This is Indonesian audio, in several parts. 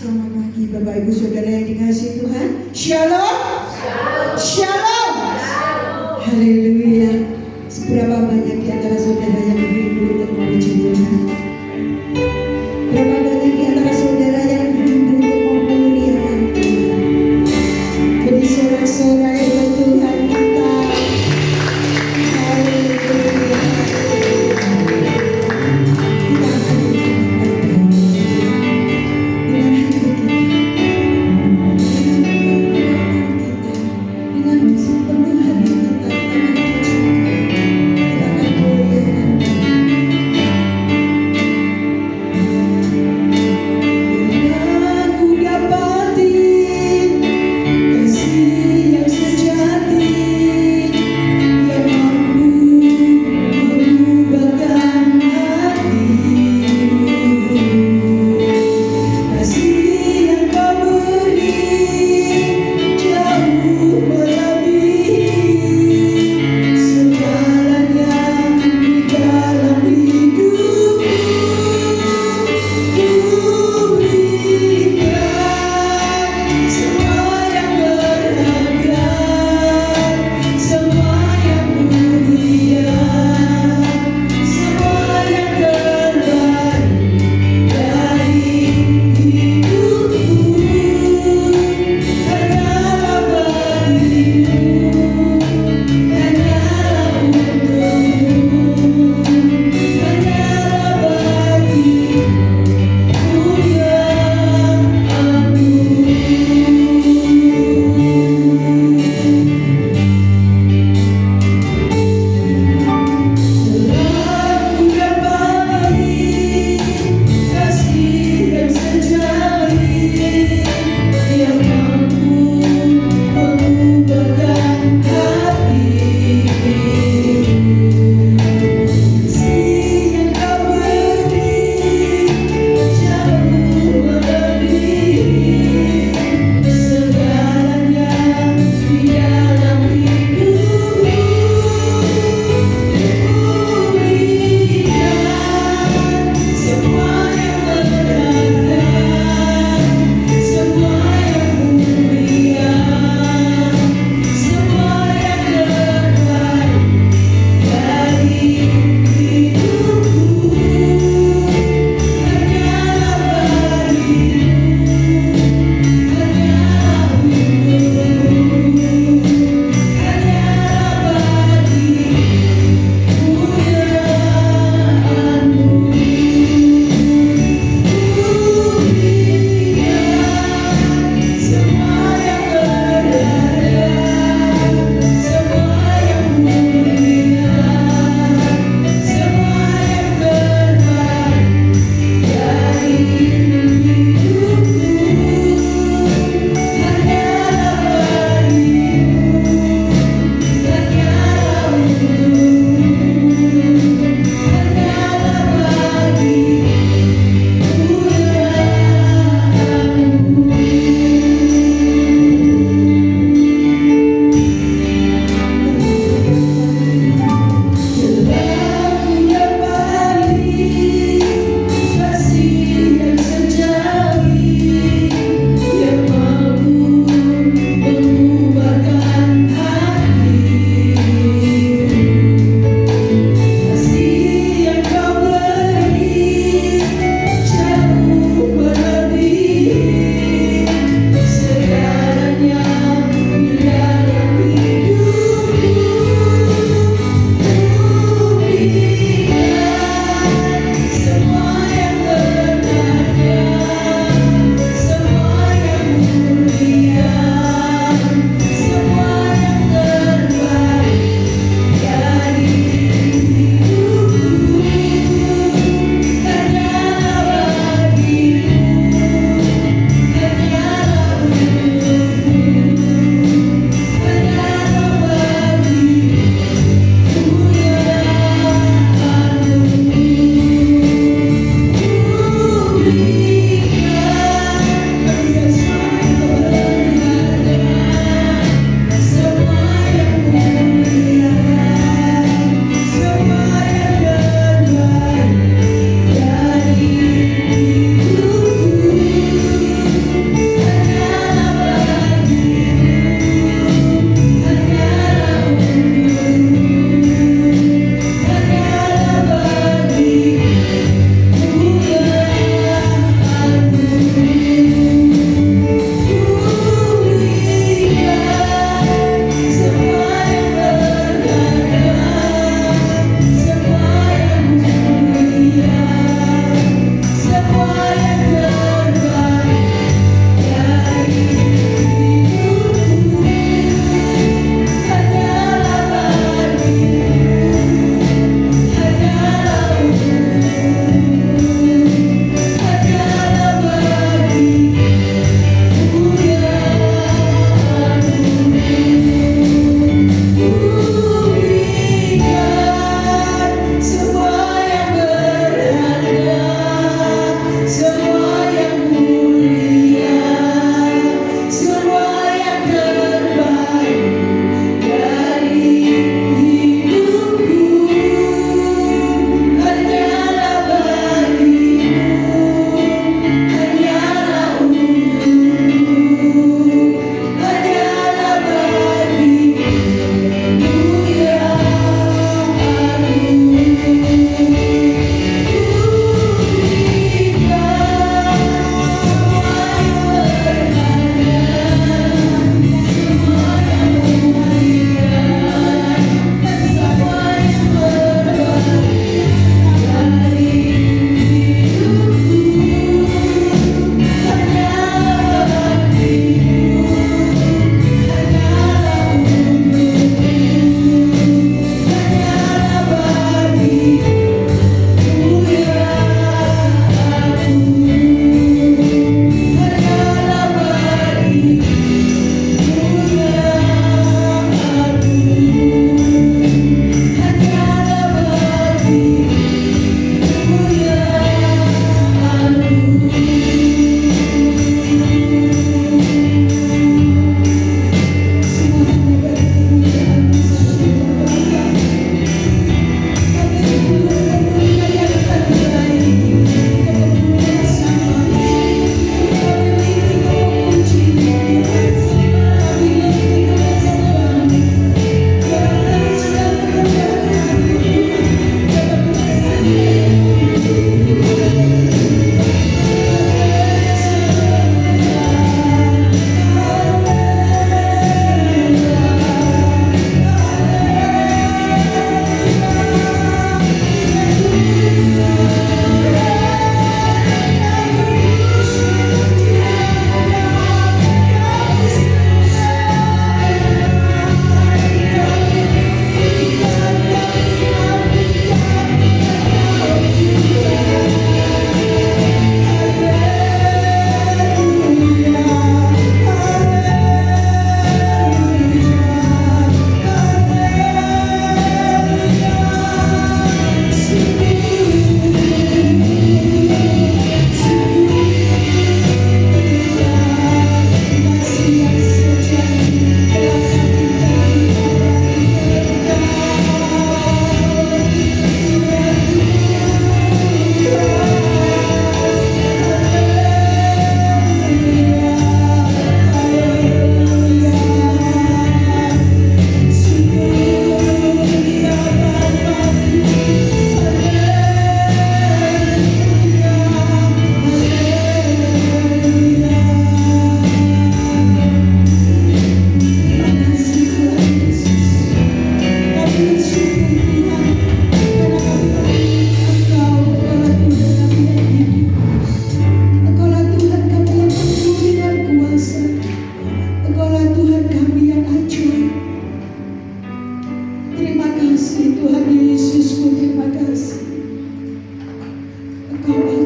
Selamat pagi Bapak Ibu Saudara yang dikasihi Tuhan. Shalom. Shalom. Haleluya. Seberapa banyak di antara saudara yang rindu untuk memuji Tuhan? Berapa banyak di antara saudara yang rindu untuk memuliakan Tuhan? Beri sorak-sorai buat Tuhan kita. Haleluya. Kita akan dengan hati kita, dengan sepenuh hati kita akan memuji Dia. Kita akan muliakan Dia.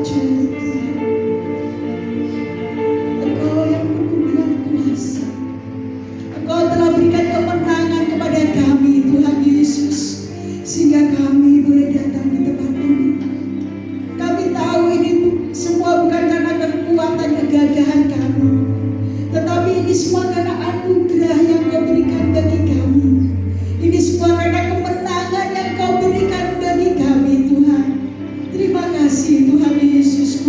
terpercaya Tuhan. Engkau yang berkenan kuasa. Engkau telah berikan kemenangan kepada kami Tuhan Yesus, sehingga kami boleh datang di tempat ini. Kami tahu ini semua bukan karena kekuatan kegagahan kami, tetapi ini semua karena anugerah yang Kau berikan bagi kami. Ini semua karena kemenangan yang Kau berikan bagi kami Tuhan. Terima kasih Tuhan Yesus.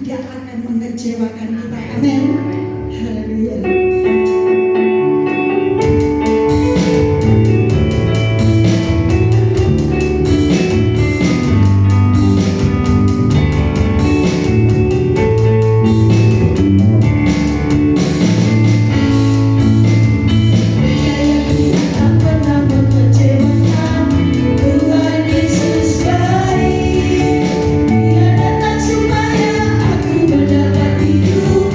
tidak akan mengecewakan kita. Amin. Haleluya. Supaya aku mendapat hidup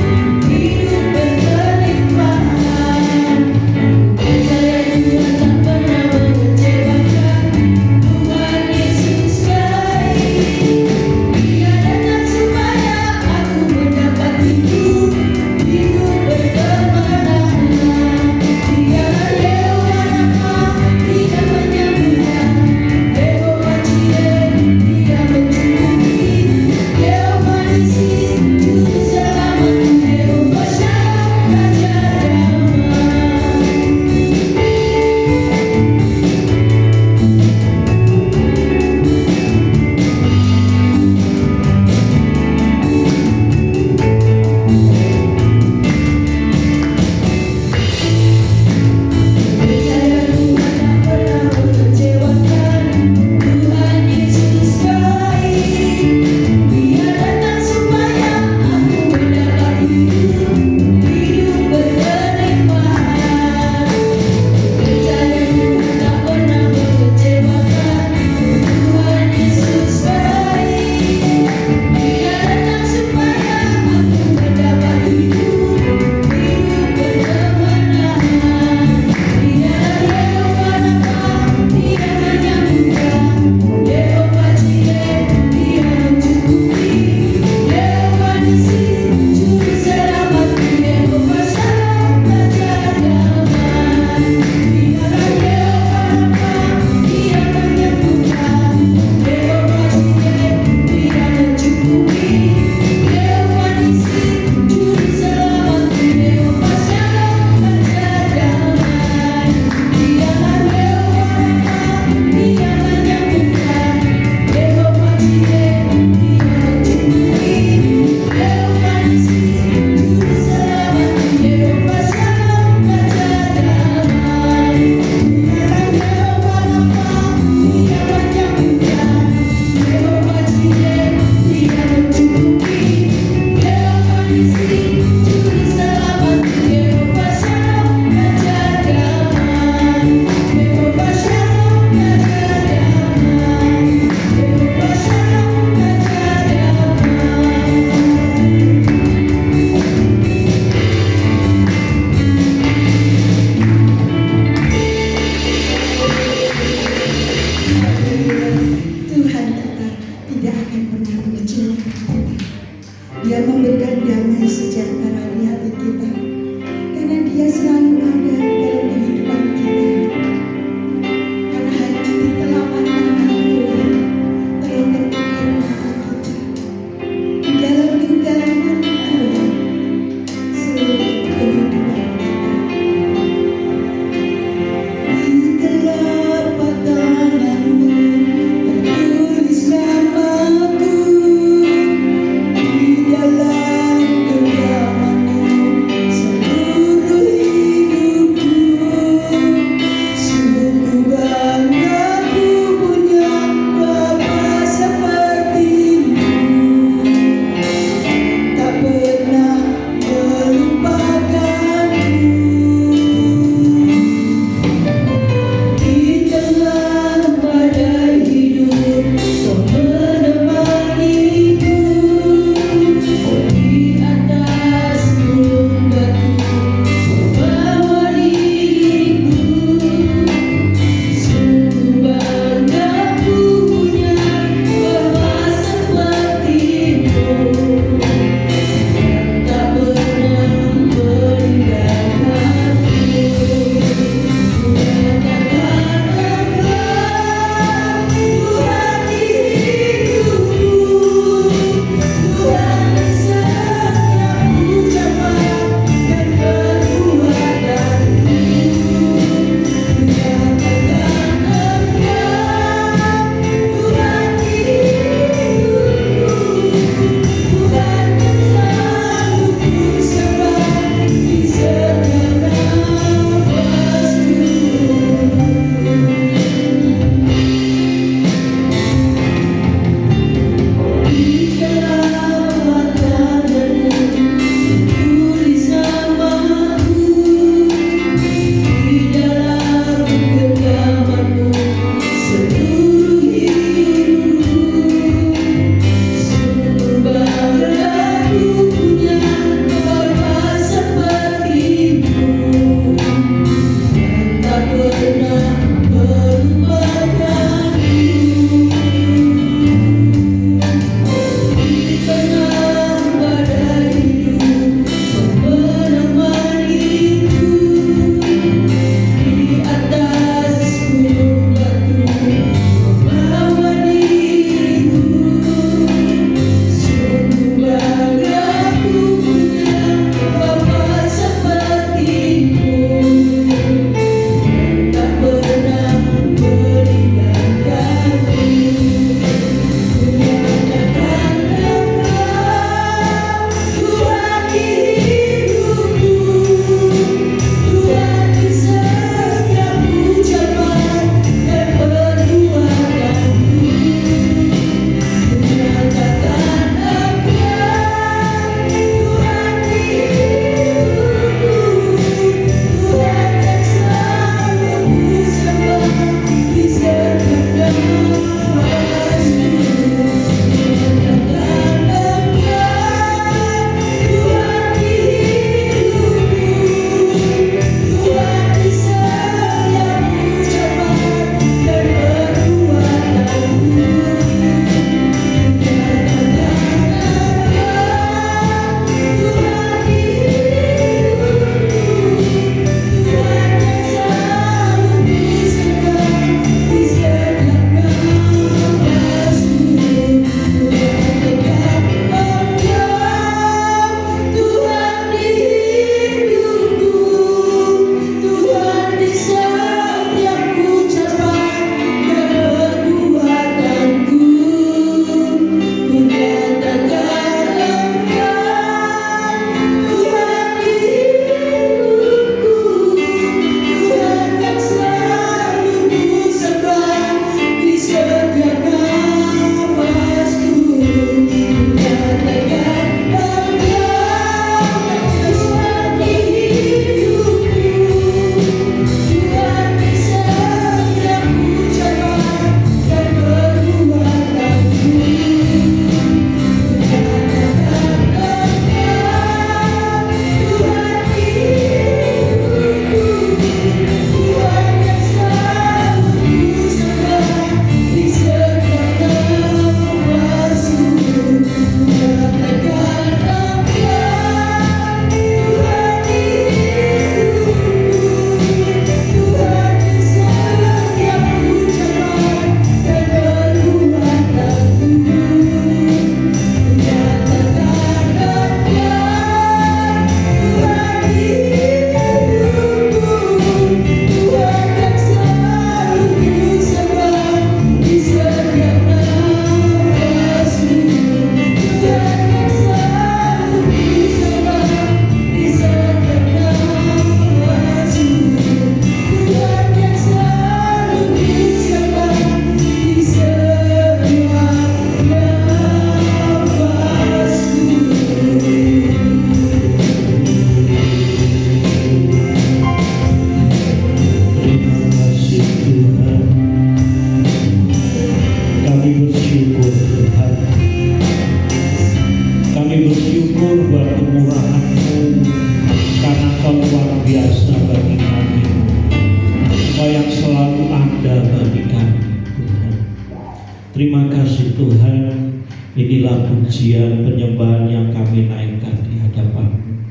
Inilah pujian penyembahan yang kami naikkan di hadapan-Mu.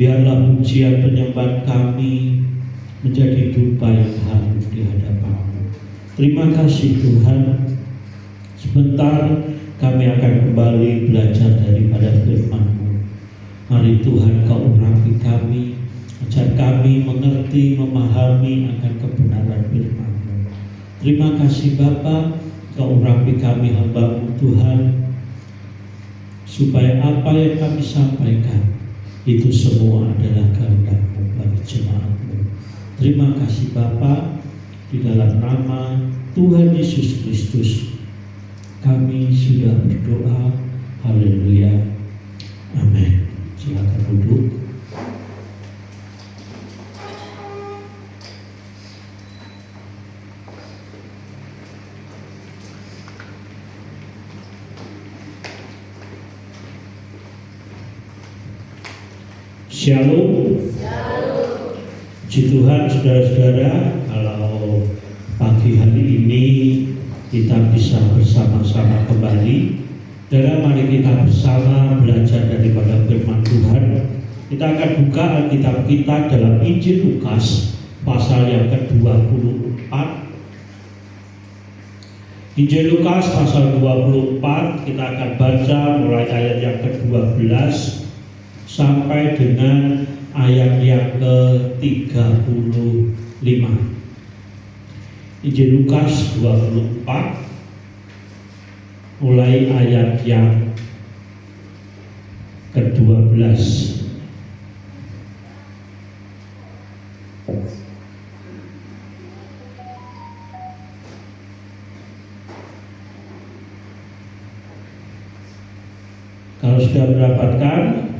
Biarlah pujian penyembahan kami menjadi dupa yang harum di hadapan-Mu. Terima kasih Tuhan. Sebentar kami akan kembali belajar daripada firman-Mu. Mari Tuhan Kau urapi kami, ajar kami mengerti, memahami akan kebenaran firman-Mu. Terima kasih Bapa, Kau urapi kami hamba-Mu Tuhan, supaya apa yang kami sampaikan itu semua adalah kehendak-Mu bagi jemaat-Mu. Terima kasih Bapa, di dalam nama Tuhan Yesus Kristus kami sudah berdoa. Haleluya. Amin. Silakan duduk. Shalom. Puji Tuhan saudara-saudara, kalau pagi hari ini kita bisa bersama-sama kembali. Saudara, mari kita bersama belajar daripada firman Tuhan. Kita akan buka Alkitab kita dalam Injil Lukas pasal yang ke-24. Injil Lukas pasal 24 kita akan baca mulai ayat yang ke-12 sampai dengan ayat yang ke-35. Injil Lukas 24 mulai ayat yang ke-12. Kalau sudah mendapatkan,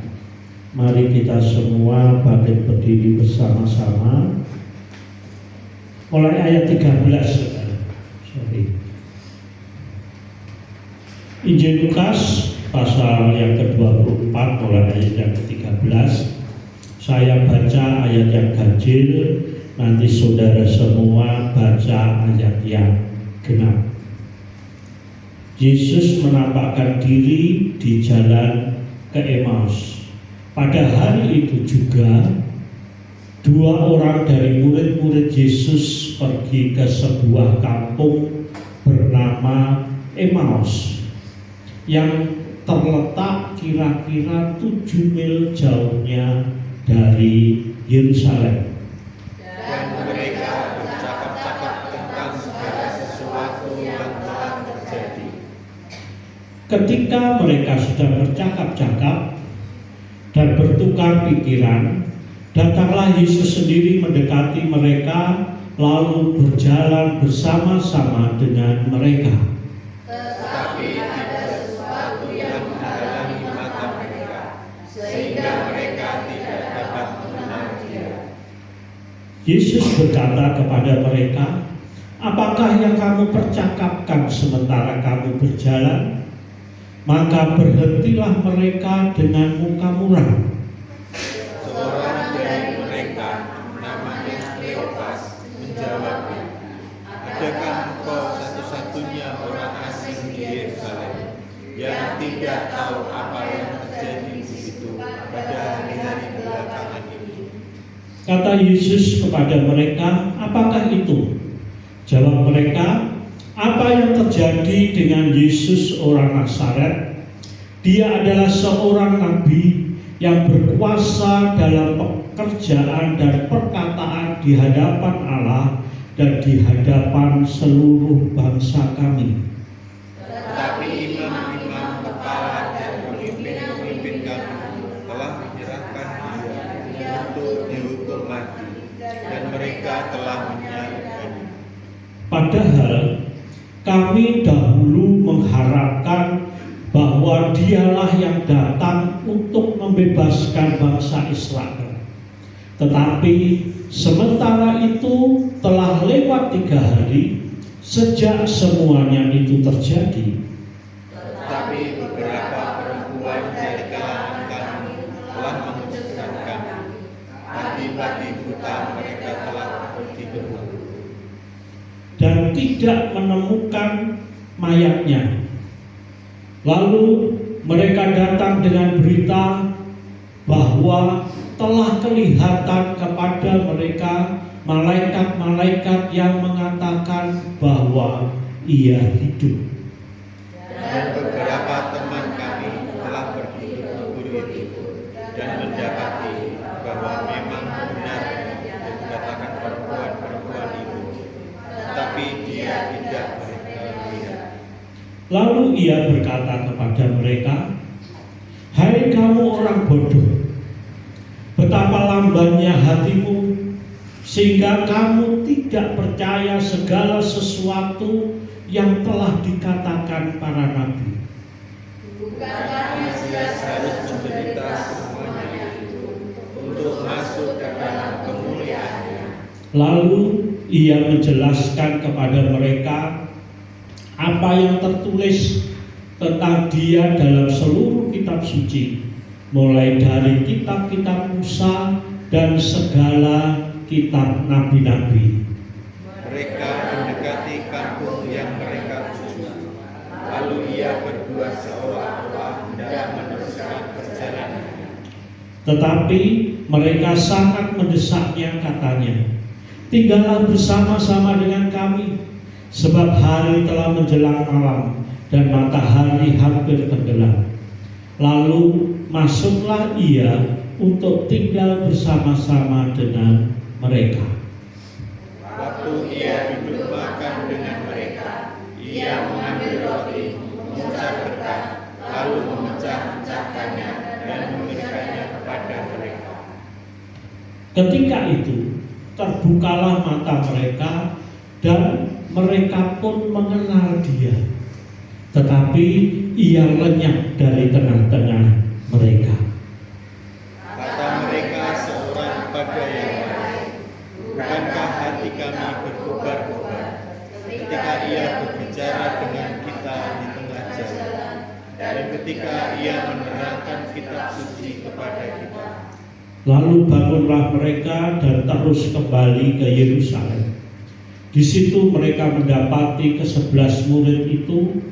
mari kita semua bangkit berdiri bersama-sama. Mulai ayat 13. Injil Lukas pasal yang ke-24 mulai ayat yang ke-13. Saya baca ayat yang ganjil, nanti saudara semua baca ayat yang genap. Yesus menampakkan diri di jalan ke Emmaus. Pada hari itu juga, dua orang dari murid-murid Yesus pergi ke sebuah kampung bernama Emmaus yang terletak kira-kira 7 mil jauhnya dari Yerusalem. Dan mereka bercakap-cakap tentang segala sesuatu yang telah terjadi. Ketika mereka sedang bercakap-cakap dan bertukar pikiran, datanglah Yesus sendiri mendekati mereka, lalu berjalan bersama-sama dengan mereka. Tetapi ada sesuatu yang menghalangi mata mereka, sehingga mereka tidak dapat mengenal Dia. Yesus berkata kepada mereka, "Apakah yang kamu percakapkan sementara kamu berjalan?" Maka berhentilah mereka dengan muka muram. Seorang dari mereka, namanya Kleopas, menjawabnya, "Adakah engkau satu-satunya orang asing di Yerusalem yang tidak tahu apa yang terjadi di situ pada hari-hari belakangan ini?" Kata Yesus kepada mereka, "Apakah itu?" Jawab mereka, "Apa yang terjadi dengan Yesus orang Nazaret? Dia adalah seorang nabi yang berkuasa dalam pekerjaan dan perkataan di hadapan Allah dan di hadapan seluruh bangsa kami. Tetapi imam-imam kepala dan pemimpin-pemimpin kami telah menyerahkan Dia untuk dihukum mati, dan mereka telah menyalibkannya. Padahal kami dahulu mengharapkan bahwa Dialah yang datang untuk membebaskan bangsa Israel. Tetapi sementara itu telah lewat 3 hari sejak semuanya itu terjadi. Tetapi beberapa perempuan dari kalangan kami telah mengucapkan kami. Pagi-pagi buta mereka telah pergi ke bumi Dan tidak menemukan mayatnya. Lalu mereka datang dengan berita bahwa telah kelihatan kepada mereka malaikat-malaikat yang mengatakan bahwa ia hidup. Dan beberapa teman kami telah pergi ke guru itu dan mendapati bahwa memang benar yang dikatakan perempuan-perempuan itu, tetapi dia tidak melihat. Lalu ia berkata kepada mereka, "Hai kamu orang bodoh, betapa lambannya hatimu, sehingga kamu tidak percaya segala sesuatu yang telah dikatakan para nabi. Bukankah Mesias harus menderita semuanya itu untuk masuk ke dalam kemuliaannya?" Lalu ia menjelaskan kepada mereka apa yang tertulis tentang dia dalam seluruh kitab suci, mulai dari kitab-kitab Musa dan segala kitab nabi-nabi. Mereka mendekati kampung yang mereka tuju. Lalu ia berdua seolah-olah hendak meneruskan perjalanannya. Tetapi mereka sangat mendesaknya, katanya, "Tinggallah bersama-sama dengan kami, sebab hari telah menjelang malam dan matahari hampir tenggelam." Lalu masuklah ia untuk tinggal bersama-sama dengan mereka. Waktu ia duduk makan dengan mereka, ia mengambil roti, mengucap berkat, lalu memecah-mecahkannya dan memberikannya kepada mereka. Ketika itu terbukalah mata mereka dan mereka pun mengenal dia, tetapi ia lenyap dari tengah-tengah mereka. Kata mereka seorang pada yang lain, "Bukankah hati kami berkobar-kobar ketika ia berbicara dengan kita di tengah jalan, dan ketika ia menerangkan kitab suci kepada kita?" Lalu bangunlah mereka dan terus kembali ke Yerusalem. Di situ mereka mendapati ke-11 murid itu.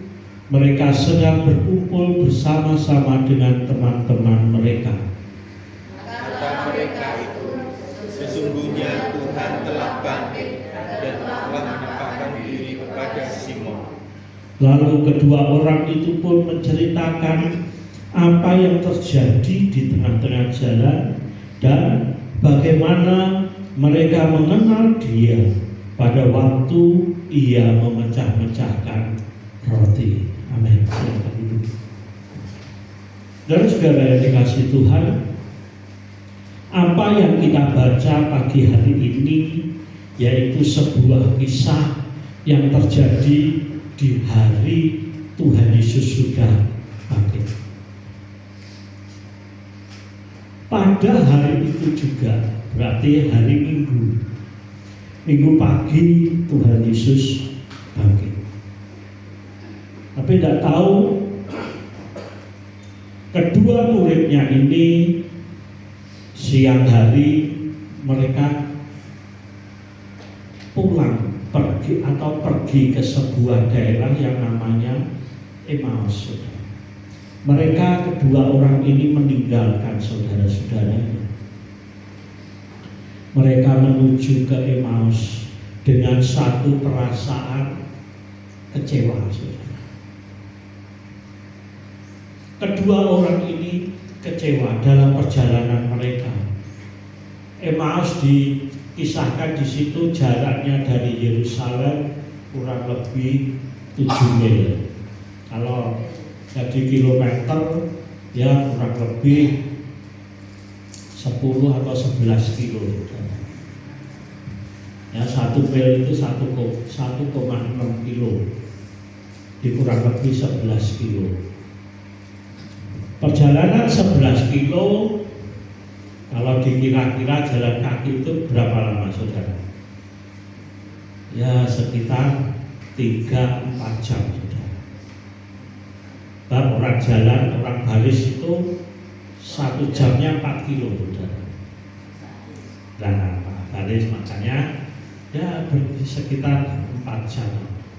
Mereka sedang berkumpul bersama-sama dengan teman-teman mereka. Kata mereka itu, "Sesungguhnya Tuhan telah bangkit dan telah menampakkan diri kepada Simon." Lalu kedua orang itu pun menceritakan apa yang terjadi di tengah-tengah jalan dan bagaimana mereka mengenal dia pada waktu ia memecah-mecahkan roti. Amin. Dan saudara yang dikasihi Tuhan, apa yang kita baca pagi hari ini yaitu sebuah kisah yang terjadi di hari Tuhan Yesus sudah bangkit. Pada hari itu juga, berarti hari Minggu pagi Tuhan Yesus bangkit. Tapi tidak tahu kedua muridnya ini siang hari mereka pulang pergi ke sebuah daerah yang namanya Emmaus. Mereka kedua orang ini meninggalkan saudara-saudaranya. Mereka menuju ke Emmaus dengan satu perasaan kecewa, saudara. Kedua orang ini kecewa dalam perjalanan mereka. Emmaus dikisahkan di situ jaraknya dari Yerusalem kurang lebih 7 mil. Kalau jadi kilometer ya kurang lebih 10 atau 11 kilo. Ya, 1 mil itu 1,6 kilo. Di kurang lebih 11 kilo. Perjalanan 11 kilo, kalau dikira-kira jalan kaki itu berapa lama, saudara? Ya sekitar 3-4 jam, saudara. Dan orang jalan, orang baris itu 1 jamnya 4 kilo, saudara. Nah, baris makanya ya sekitar 4 jam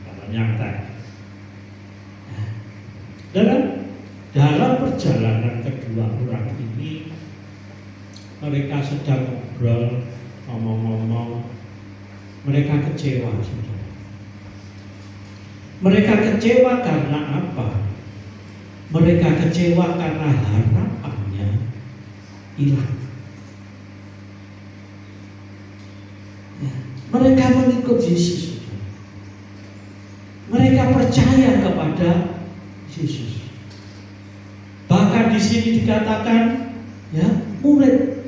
kalau nyantai. Dalam perjalanan kedua orang ini, mereka sedang ngobrol, ngomong-ngomong, mereka kecewa, saudara. Mereka kecewa karena apa? Mereka kecewa karena harapannya hilang. Ya, mereka mengikut Yesus. Mereka percaya kepada Yesus. Bahkan di sini dikatakan, ya, murid.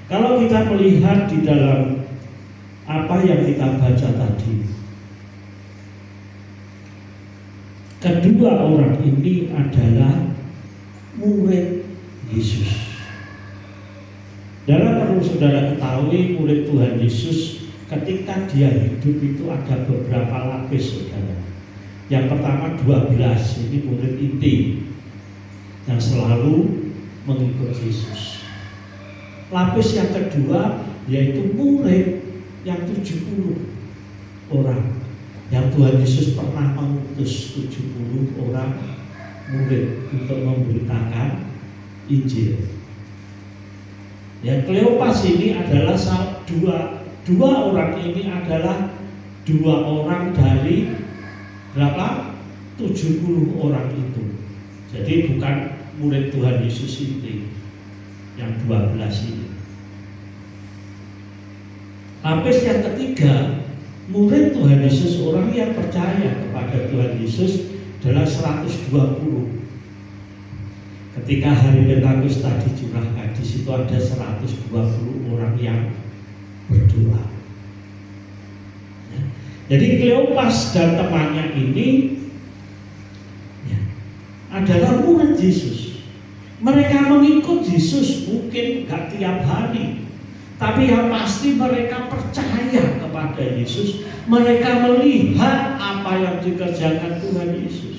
Kalau kita melihat di dalam apa yang kita baca tadi, kedua orang ini adalah murid Yesus. Dalam perlu saudara ketahui, murid Tuhan Yesus ketika dia hidup itu ada beberapa lapis, saudara. Yang pertama 12, ini murid inti yang selalu mengikut Yesus. Lapis yang kedua yaitu murid yang 70 orang, yang Tuhan Yesus pernah mengutus 70 orang murid untuk memberitakan Injil. Ya, Kleopas ini adalah dua orang ini adalah dua orang dari berapa? 70 orang itu. Jadi bukan murid Tuhan Yesus ini yang 12 ini. Lapis yang ketiga, murid Tuhan Yesus, orang yang percaya kepada Tuhan Yesus adalah 120. Ketika hari Pentakosta dicurahkan, di situ ada 120 orang yang berdoa. Ya. Jadi Kleopas dan temannya ini ya, adalah murid Yesus. Mereka mengikut Yesus mungkin gak tiap hari, tapi yang pasti mereka percaya kepada Yesus. Mereka melihat apa yang dikerjakan Tuhan Yesus.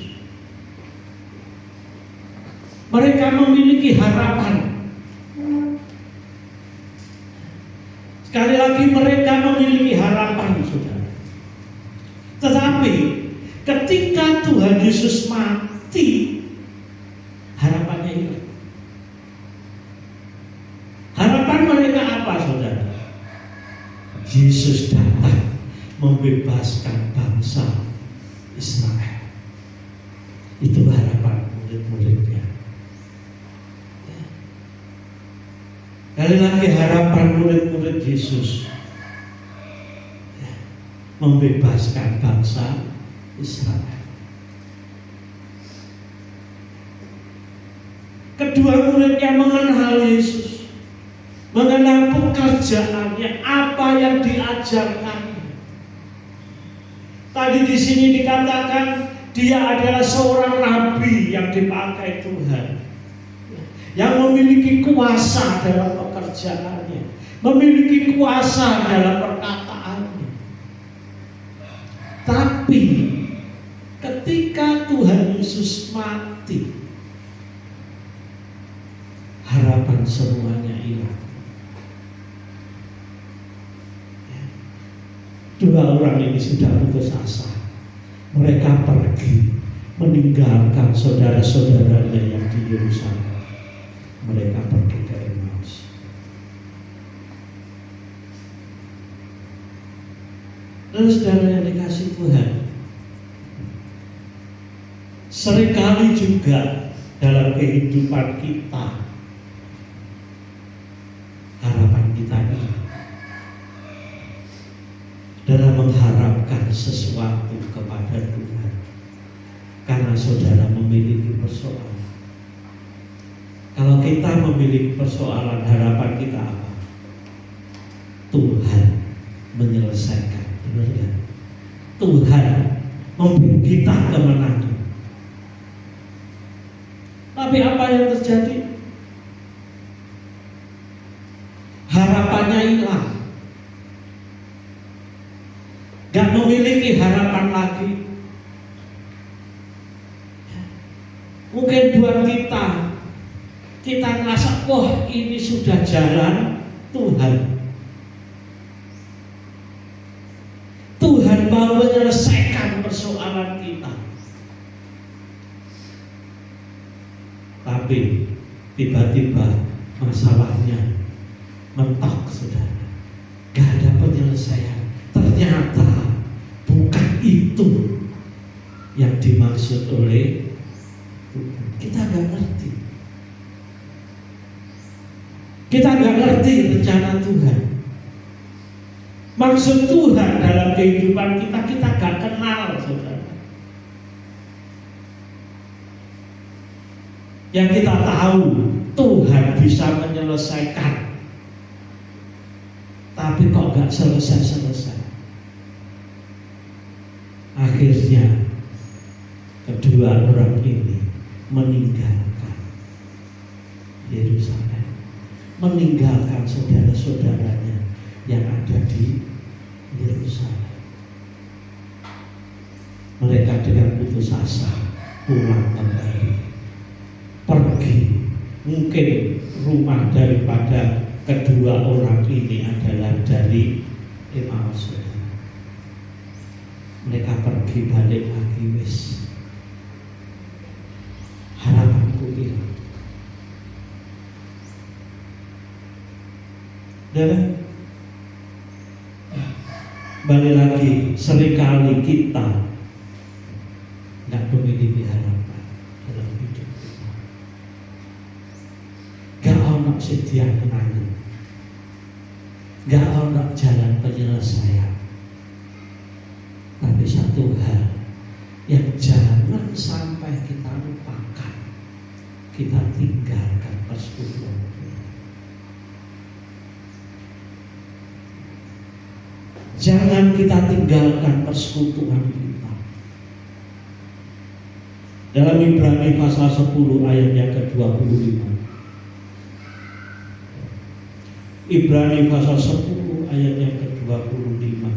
Mereka memiliki harapan. Sekali lagi mereka memiliki harapan, saudara. Tetapi ketika Tuhan Yesus mati, harapannya hilang. Harapan mereka apa, saudara? Yesus datang membebaskan bangsa Israel. Itu harapan murid-muridnya. Kali lagi harapan murid-murid Yesus membebaskan bangsa Israel. Kedua muridnya mengenal Yesus, mengenal pekerjaannya, apa yang diajarkannya. Tadi di sini dikatakan dia adalah seorang nabi yang dipakai Tuhan, yang memiliki kuasa dalam pekerjaannya, memiliki kuasa dalam perkataannya. Tapi ketika Tuhan Yesus mati, harapan semuanya hilang. Dua orang ini sudah putus asa. Mereka pergi meninggalkan saudara-saudaranya yang di Yerusalem. Mereka pergi ke Emmaus. Lalu saudara yang dikasih Tuhan, seringkali juga dalam kehidupan kita, harapan kita ini dalam mengharapkan sesuatu kepada Tuhan, karena saudara memiliki persoalan. Kalau kita memiliki persoalan, harapan kita apa? Tuhan menyelesaikan, benar ya? Tuhan memberi kita kemenangan. Tapi apa yang terjadi? Harapannya hilang. Gak memiliki harapan lagi. Mungkin buat kita merasa, wah ini sudah jalan Tuhan. Tuhan mau menyelesaikan persoalan kita. Tapi tiba-tiba masalahnya mentok, saudara. Gak ada penyelesaian. Ternyata bukan itu yang dimaksud oleh Tuhan. Kita gak ngerti. Kita gak ngerti rencana Tuhan. Maksud Tuhan dalam kehidupan kita, kita gak kenal, saudara. Yang kita tahu, Tuhan bisa menyelesaikan, tapi kok gak selesai-selesai. Akhirnya kedua orang ini meninggalkan Yerusalem, meninggalkan saudara-saudaranya yang ada di Yerusalem. Mereka dengan putus asa pulang kembali, pergi. Mungkin rumah daripada kedua orang ini adalah dari Emmaus. Mereka pergi balik lagi, wis harapanku hilang. Dan balik lagi, seringkali kita nggak memiliki harapan dalam hidup kita. Gak ono setia kenangan, gak ono jalan penyelesaian. Tapi satu hal yang jangan sampai kita lupakan, kita tinggalkan persekutuan. Jangan kita tinggalkan persekutuan kita. Dalam Ibrani pasal 10 ayat yang ke-25. Ibrani pasal 10 ayat yang ke-25.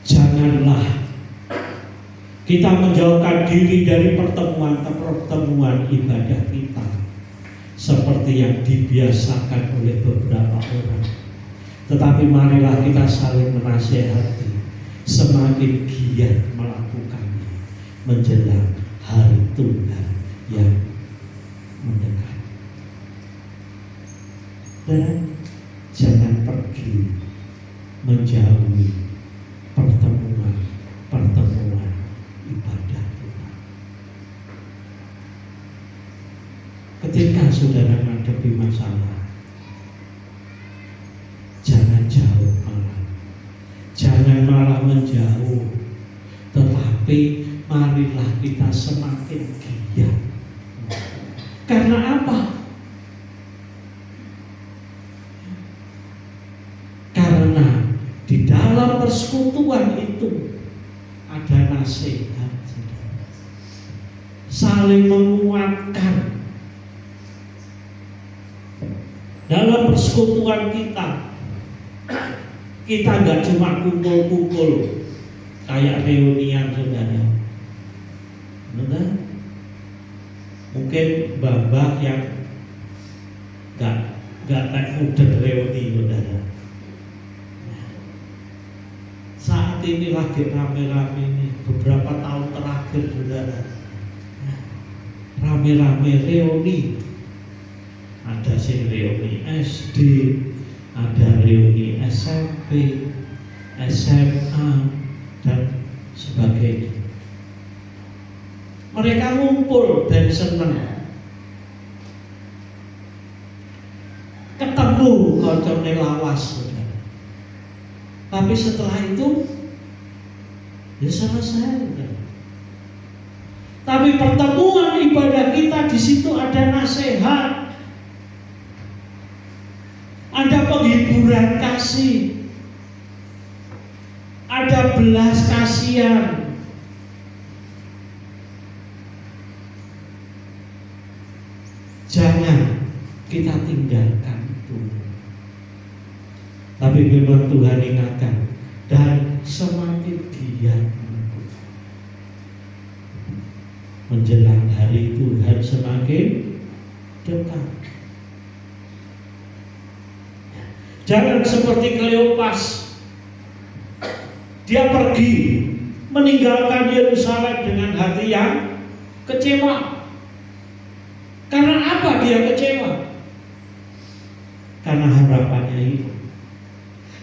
Janganlah kita menjauhkan diri dari pertemuan ibadah kita seperti yang dibiasakan oleh beberapa orang. Tetapi marilah kita saling menasihati, semakin giat melakukannya menjelang hari Tuhan yang mendekat. Dan jangan pergi menjauhi pertemuan ibadah Tuhan. Ketika saudara menghadapi masalah, jangan jauh malah, jangan malah menjauh, tetapi marilah kita semakin giat. Karena apa? Karena di dalam persekutuan itu ada nasihat, saling menguatkan. Dalam persekutuan kita nggak cuma kumpul-kumpul kayak reunian, saudara. Benar? Mungkin babak yang nggak naik muda reuni, saudara. Saat ini lagi rame-rame ini, beberapa tahun terakhir, saudara, rame-rame reuni. Ada sing reuni SD, ada reuni SMP, SMA, dan sebagainya. Mereka ngumpul dan senang ketemu kancane lawas, saudara. Tapi setelah itu ya selesai, saudara. Tapi pertemuan ibadah kita di situ ada nasihat, ada penghiburan kasih, ada belas kasihan. Jangan kita tinggalkan itu. Tapi memang Tuhan ingatkan, dan semakin giat menjelang hari Tuhan semakin dekat. Jangan seperti Kleopas, dia pergi meninggalkan Yerusalem dengan hati yang kecewa. dia kecewa? Karena harapannya itu.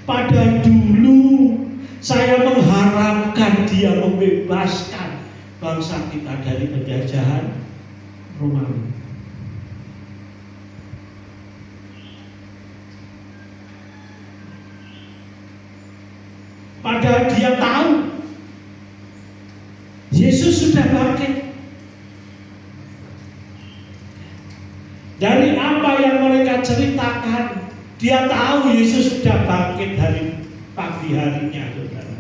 Pada dulu saya mengharapkan dia membebaskan bangsa kita dari penjajahan Romawi. Padahal dia tahu Yesus sudah bangkit. Dari apa yang mereka ceritakan, dia tahu Yesus sudah bangkit hari pagi harinya, saudara.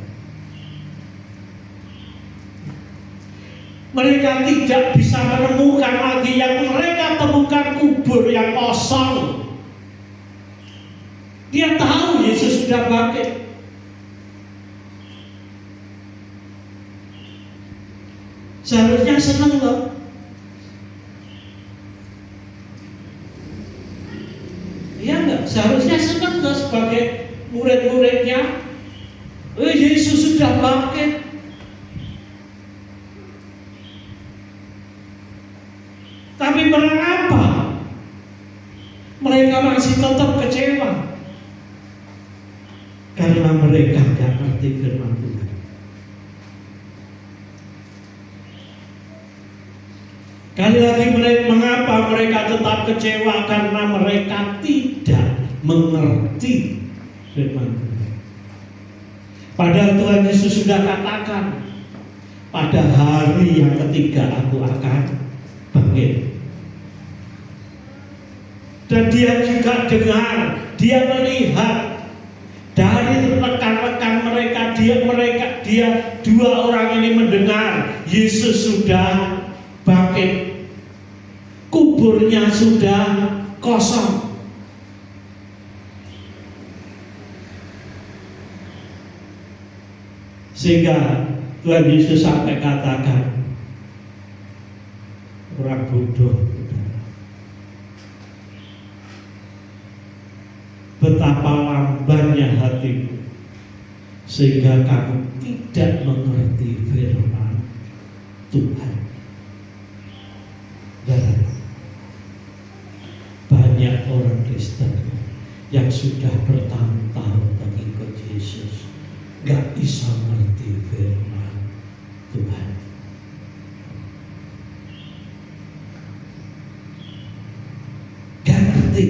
Mereka tidak bisa menemukan lagi, yang mereka temukan kubur yang kosong. Dia tahu Yesus sudah bangkit. Seharusnya senang loh. Iya enggak? Seharusnya senang loh sebagai murid-muridnya. Yesus sudah bangkit. Tapi mengapa mereka masih tetap kecewa? Karena mereka tidak ngerti firman Tuhan. Kali lagi mengapa mereka tetap kecewa? Karena mereka tidak mengerti firman Tuhan. Padahal Tuhan Yesus sudah katakan, pada hari yang ketiga aku akan bangkit. Dan dia juga dengar, dia melihat dari rekan-rekan mereka, dia dua orang ini mendengar Yesus sudah bangkit. Kuburnya sudah kosong. Sehingga Tuhan Yesus sampai katakan, orang bodoh, betapa lambannya hatimu, sehingga kamu tidak mengerti firman Tuhan. Dan banyak orang Kristen yang sudah bertahun-tahun mengikut Yesus gak bisa mengerti firman Tuhan. Gak ngerti.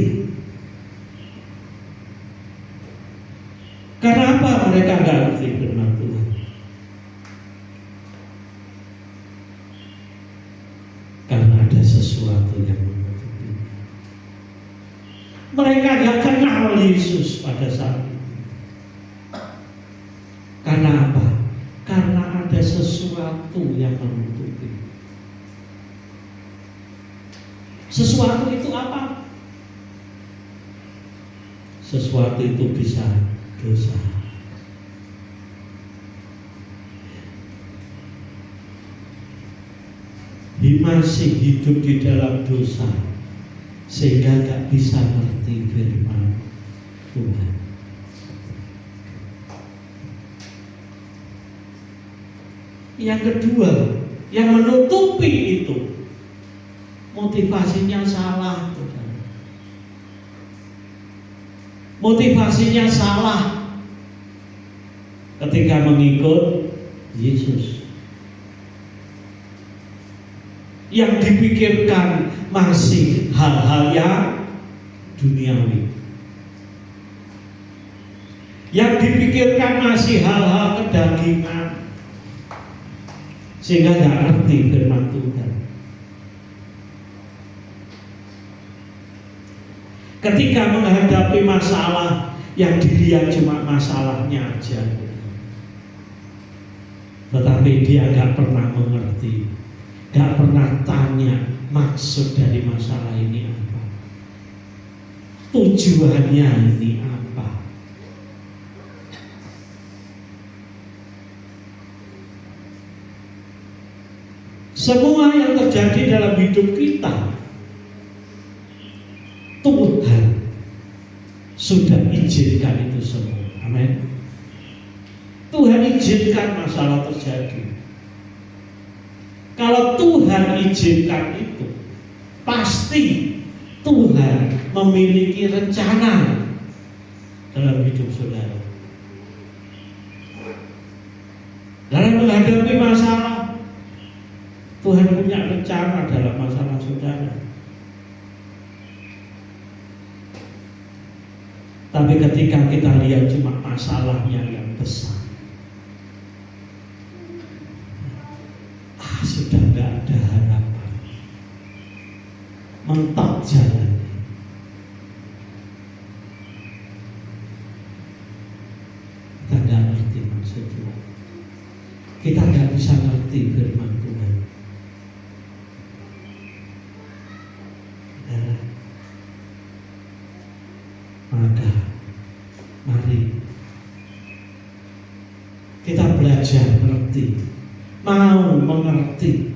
Kenapa mereka gak ngerti firman Tuhan? Karena ada sesuatu yang menutupi. Mereka gak kenal Yesus pada saat itu. Karena apa? Karena ada sesuatu yang menutupi. Sesuatu itu apa? Sesuatu itu bisa dosa. Dia masih hidup di dalam dosa, sehingga gak bisa ngerti firman Tuhan. Yang kedua, yang menutupi itu, motivasinya salah. Motivasinya salah ketika mengikut Yesus. Yang dipikirkan masih hal-hal yang duniawi. Yang dipikirkan masih hal-hal kedagingan, sehingga tidak ngerti firman Tuhan. Ketika menghadapi masalah, yang dilihat cuma masalahnya aja, tetapi dia nggak pernah mengerti, nggak pernah tanya maksud dari masalah ini apa, tujuannya ini apa. Semua yang terjadi dalam hidup kita, Tuhan sudah izinkan itu semua. Amin. Tuhan izinkan masalah terjadi. Kalau Tuhan izinkan itu, pasti Tuhan memiliki rencana dalam hidup saudara. Dalam menghadapi masalah, Tuhan punya rencana dalam masalah saudara. Tapi ketika kita lihat cuma masalahnya yang besar, sudah nggak ada harapan, mentok jalan. Kita nggak ngerti maksud Tuhan. Kita nggak bisa ngerti firman Tuhan. Maka mari kita belajar mengerti, mau mengerti,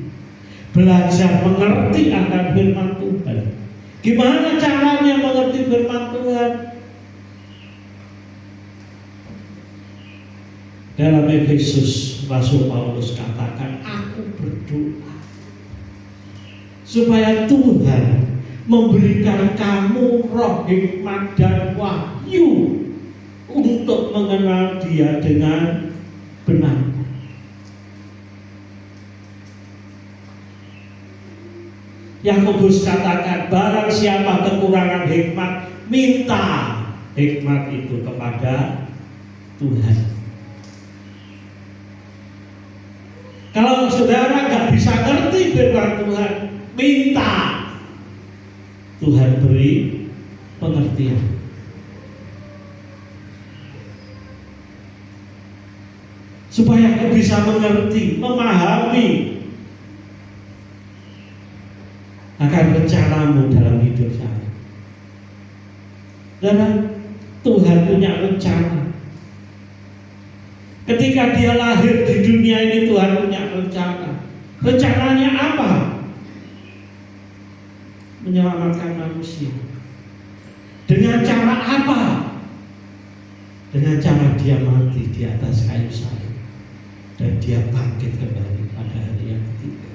belajar mengerti akan firman Tuhan. Gimana caranya mengerti firman Tuhan? Dalam Efesus Rasul Paulus katakan, aku berdoa supaya Tuhan memberikan kamu roh hikmat dan wahyu untuk mengenal Dia dengan benar. Yakobus katakan, barang siapa kekurangan hikmat, minta hikmat itu kepada Tuhan. Kalau saudara nggak bisa ngerti firman Tuhan, minta Tuhan beri pengertian. Supaya aku bisa mengerti, memahami akan rencanamu dalam hidup saya. Dan Tuhan punya rencana. Ketika Dia lahir di dunia ini, Tuhan punya rencana. Rencananya apa? Menyelamatkan manusia. Dengan cara apa? Dengan cara Dia mati di atas kayu salib dan Dia bangkit kembali pada hari yang ketiga.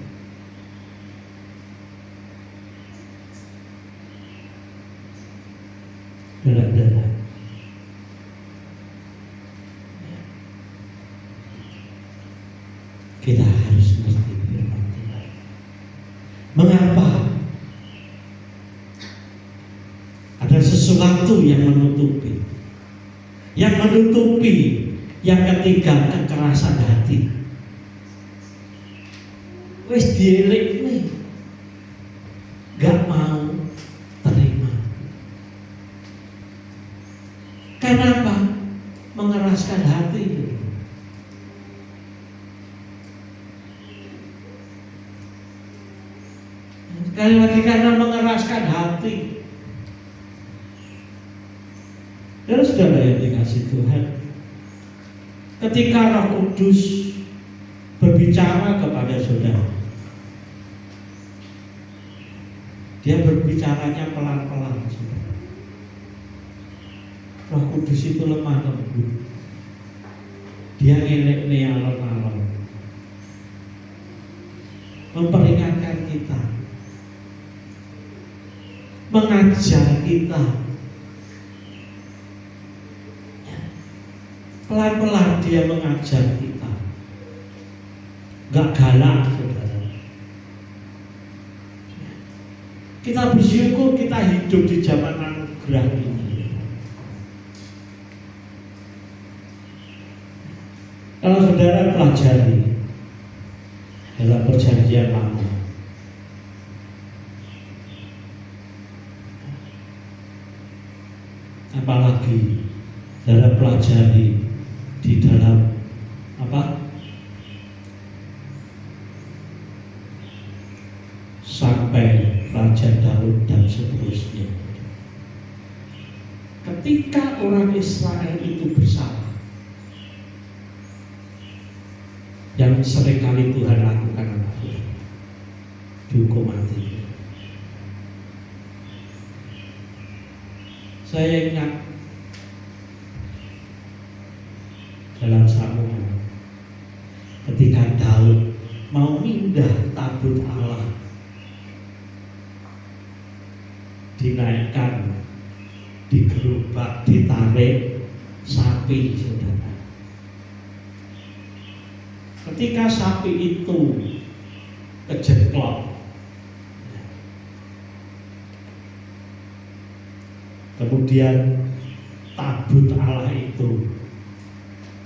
Saudara-saudara, kita harus ngerti firman Tuhan. Mengapa? Ada sesuatu yang menutupi. Yang menutupi yang ketiga, kekerasan hati. Wes dielik nih, gak mau terima. Kenapa? Mengeraskan hati itu. Sekali lagi, karena mengeraskan hati. Dan saudara yang dikasih Tuhan, ketika Roh Kudus berbicara kepada saudara, Dia berbicaranya pelan-pelan. Roh Kudus itu lemah lembut. Dia ngelek alon-alon, memperingatkan kita, mengajar kita. Pelan-pelan Dia mengajar kita, gak galak, saudara. Kita bersyukur kita hidup di zaman anugerah ini. Kalau saudara pelajari dalam Perjanjian Lama, apalagi saudara pelajari di dalam sampai Raja Daud dan seterusnya. Ketika orang Israel itu bersalah, yang seringkali Tuhan lakukan apa? Dihukum mati. Saya ingat dalam Samuel, ketika Daud mau pindah tabut Allah dinaikkan, digerubak, ditarik sapi, saudara. Ketika sapi itu kejeklok, kemudian tabut Allah itu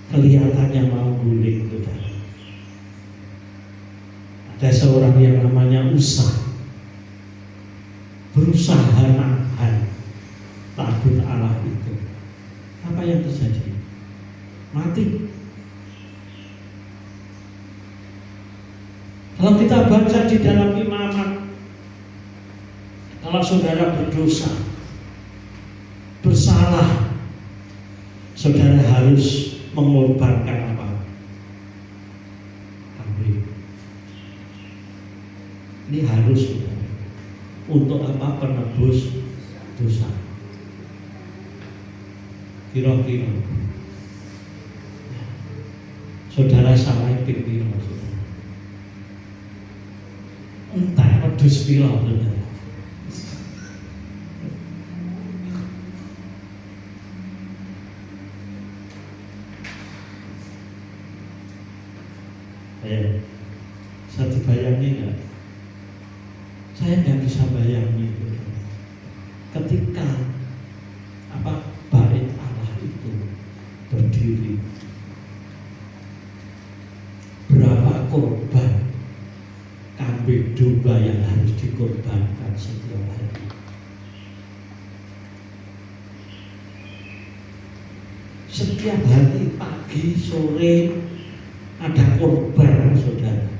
kelihatannya mau guling, saudara. Ada seorang yang namanya Usa berusaha nahan tabut Allah itu. Apa yang terjadi? Mati. Kalau kita baca di dalam Imamat, kalau saudara berdosa, bersalah, saudara harus mengorbankan apa? Kambing. Ini harus, saudara. Untuk apa? Penebus dosa. Kira-kira saudara salah pikir, saudara. Entah pedus piro, saudara. Saya dibayangi nggak? Saya nggak bisa bayangin, ketika bait Allah itu berdiri, berapa korban kambing domba yang harus dikorbankan setiap hari. Setiap hari pagi sore ada korban, saudara.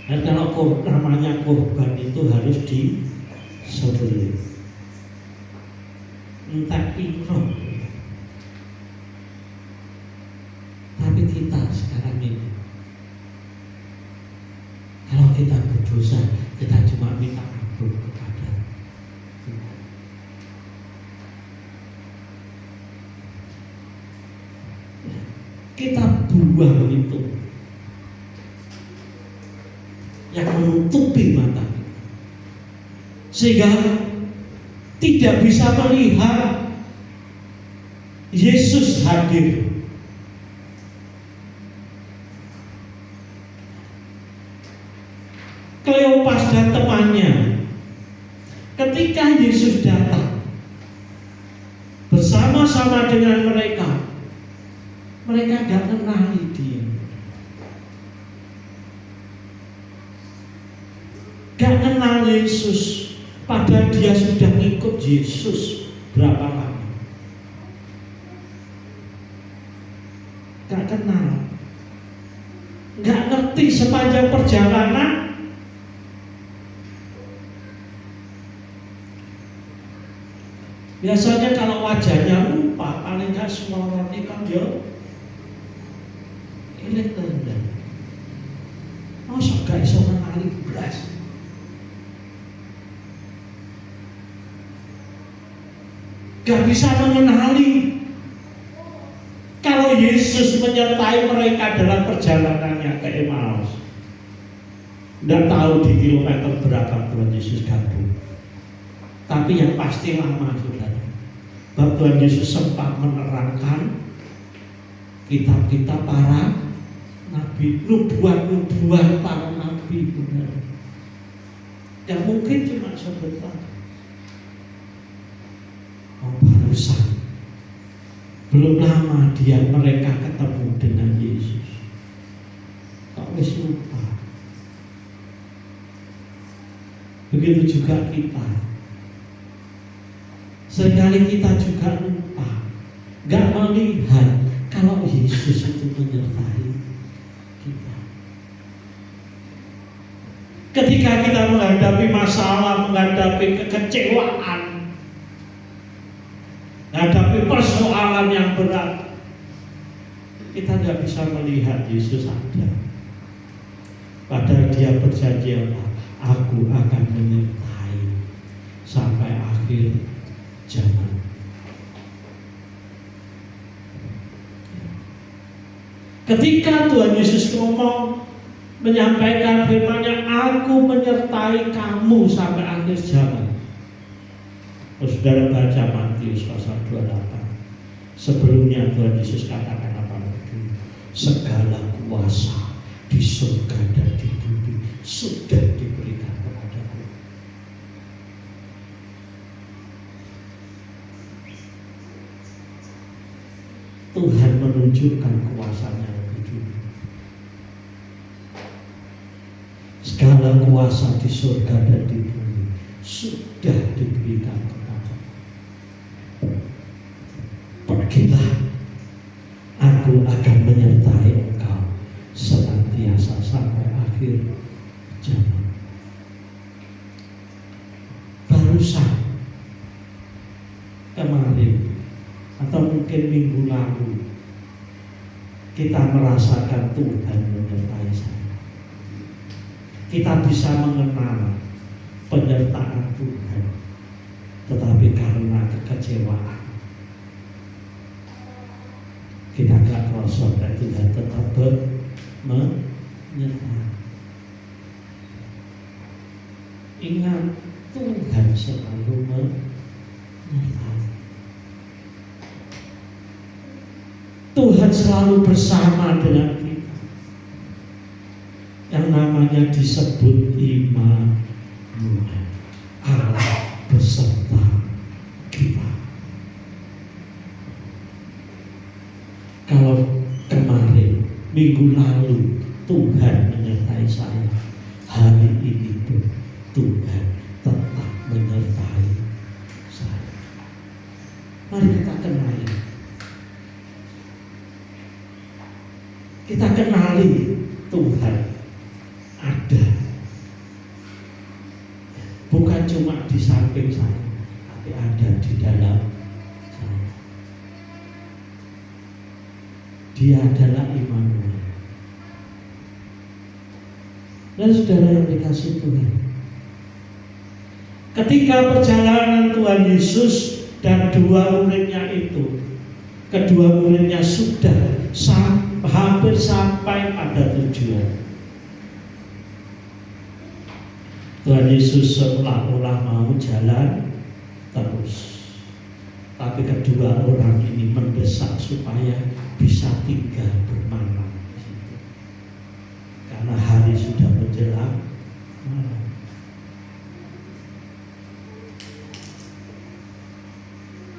Dan kalau namanya korban itu harus disembelih. Entah piro. Tapi kita sekarang ini, kalau kita berdosa, kita cuma minta ampun kepada Tuhan. Kita buang itu yang menutupi mata kita, sehingga tidak bisa melihat Yesus hadir. Kleopas dan temannya, ketika Yesus datang bersama-sama dengan mereka gak kenali dia, gak kenal Yesus, padahal dia sudah ngikut Yesus berapa lama. Gak kenal, gak ngerti sepanjang perjalanan. Biasanya kalau wajahnya lupa, paling gak semua orang ini kan ini tanda. Masa gak bisa mengenali beras. Gak bisa mengenali. Kalau Yesus menyertai mereka dalam perjalanannya ke Emmaus, tidak tahu di kilometer berapa Tuhan Yesus gabung. Tapi yang pasti lama, saudara. Bahwa Tuhan Yesus sempat menerangkan kitab-kitab para nabi, nubuat-nubuat para nabi, benar. Yang mungkin cuma sebentar. Barusan belum lama mereka ketemu dengan Yesus, kok wis lupa. Begitu juga kita. Seringkali kita juga lupa, gak melihat kalau Yesus itu menyertai kita. Ketika kita menghadapi masalah, menghadapi kekecewaan, menghadapi persoalan yang berat, kita gak bisa melihat Yesus ada. Padahal dia berjanji, aku akan menyertai sampai akhir zaman. Ketika Tuhan Yesus ngomong, menyampaikan firman-Nya, aku menyertai kamu sampai akhir zaman, Saudara baca Matius pasal 28. Sebelumnya Tuhan Yesus katakan apa lagi? Segala kuasa di surga dan di bumi sudah diberikan kepadaku. Tuhan menunjukkan kuasanya lebih dulu. Segala kuasa di surga dan di bumi sudah diberikan kepadaku. Pergilah, aku akan menyertai engkau senantiasa sampai akhir zaman. Barusan kemarin atau mungkin minggu lalu kita merasakan Tuhan menyertai saya. Kita bisa mengenal penyertaan Tuhan, tetapi karena kekecewaan kita gak kosong dan Tuhan tetap menyertai. Ingat, Tuhan selalu menyertai. Tuhan selalu bersama dengan kita. Yang namanya disebut Immanuel, Allah beserta kita. Kalau kemarin, minggu lalu Tuhan menyertai saya, hari ini pun Tuhan tetap menyertai saya. Mari kita kenali. Kita kenali Tuhan ada. Bukan cuma di samping saya, tapi ada di dalam saya. Dia adalah Immanuel. Dan saudara yang dikasih Tuhan, ketika perjalanan Tuhan Yesus dan dua muridnya itu, kedua muridnya sudah hampir sampai pada tujuan. Tuhan Yesus seolah-olah mau jalan terus, tapi kedua orang ini mendesak supaya bisa tinggal bermalam di situ, karena hari sudah menjelang malam.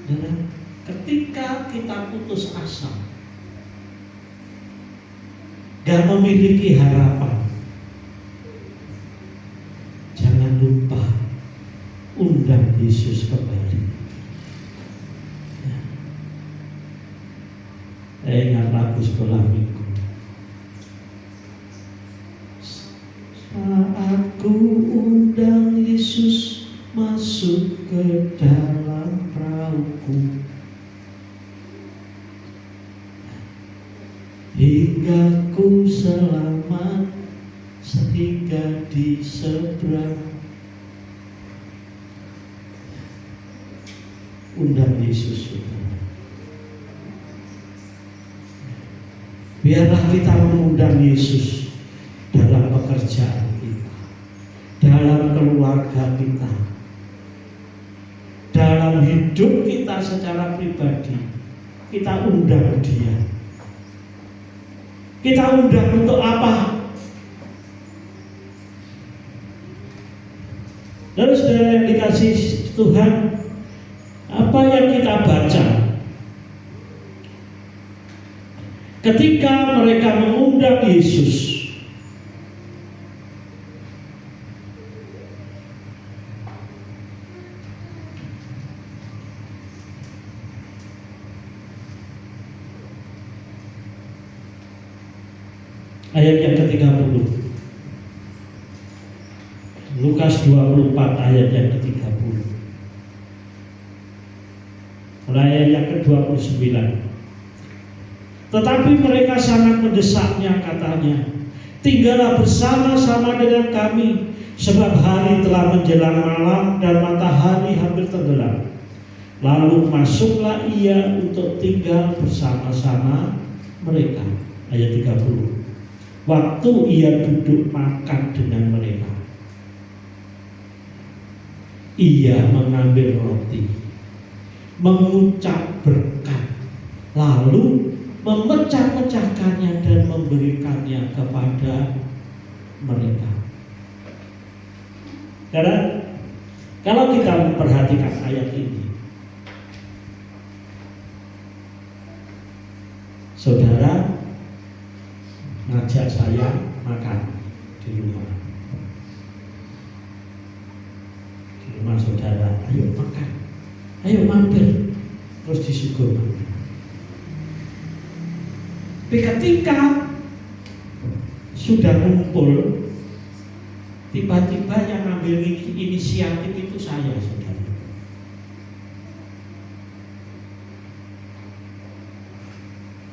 Dan ketika kita putus asa, gak memiliki harapan, jangan lupa undang Yesus kembali. Saya ingat lagu sekolah minggu. Saat ku undang Yesus masuk ke dalam perahuku, hingga ku selamat sehingga di seberang. Undang Yesus, biarlah kita mengundang Yesus dalam pekerjaan kita, dalam keluarga kita, dalam hidup kita secara pribadi. Kita undang Dia. Kita undang untuk apa? Dan saudara yang dikasih Tuhan, apa yang kita baca ketika mereka mengundang Yesus, ayat yang ke-30, Lukas 24 ayat yang ke-30, mulai ayat yang ke-29. Tetapi mereka sangat mendesaknya, katanya, tinggallah bersama-sama dengan kami, sebab hari telah menjelang malam dan matahari hampir tenggelam. Lalu masuklah ia untuk tinggal bersama-sama mereka. Ayat 30. Waktu ia duduk makan dengan mereka, ia mengambil roti, mengucap berkat, lalu memecah-mecahkannya dan memberikannya kepada mereka. Karena kalau kita memperhatikan ayat ini, saudara ngajak saya makan di rumah. Di rumah saudara, ayo makan, ayo mampir, terus disuguhkan. Tapi ketika sudah kumpul, tiba-tiba yang ambil inisiatif itu saya, saudara.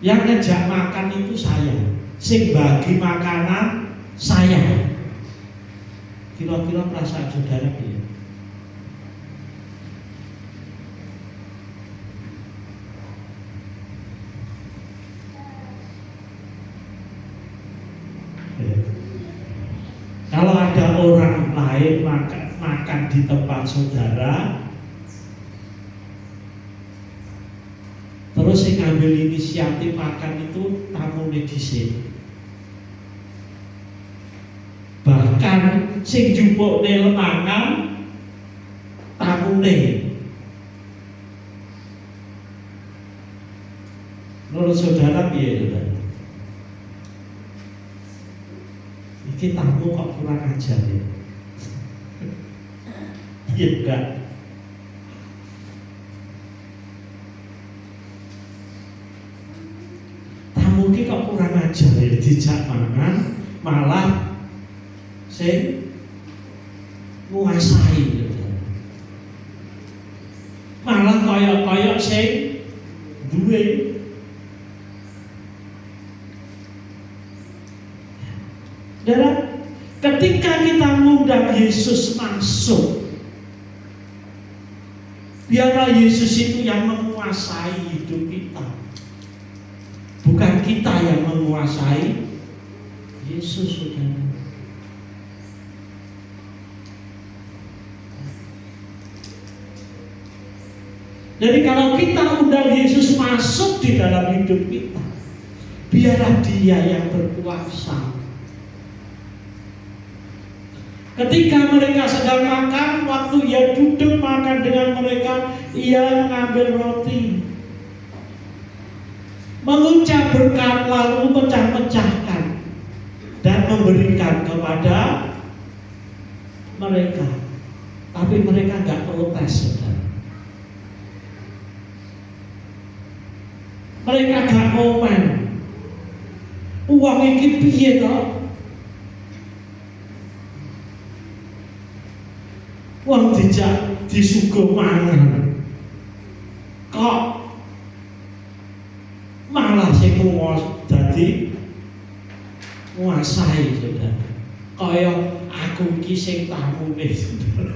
Yang ngejak makan itu saya, sing bagi makanan saya. Kira-kira perasaan saudara ya? Kalau ada orang lain makan di tempat saudara, terus yang ngambil inisiatif makan itu tamu medisi. Bahkan sing jumpukne lemangan tamune. Menurut saudara piye, saudara? Iki tamu kok kurang ajar ya? Iya enggak? Tamu iki kok kurang ajar ya? Dijak mangan malah sing nguasai ya. Malah kaya-kaya sing duwe. Dan ketika kita mengundang Yesus masuk, biarlah Yesus itu yang menguasai hidup kita, bukan kita yang menguasai Yesus, saudara. Jadi kalau kita undang Yesus masuk di dalam hidup kita, biarlah Dia yang berkuasa. Ketika mereka sedang makan, waktu Ia duduk makan dengan mereka, Ia mengambil roti, mengucap berkat, lalu pecah-pecahkan dan memberikan kepada mereka. Tapi mereka nggak protes, saudara. Mereka gak komen, uang iki piye to? Uang dijak disuguh mangan, kok malah sing dadi nguasai, saudara. Kaya aku iki sing tamune, saudara.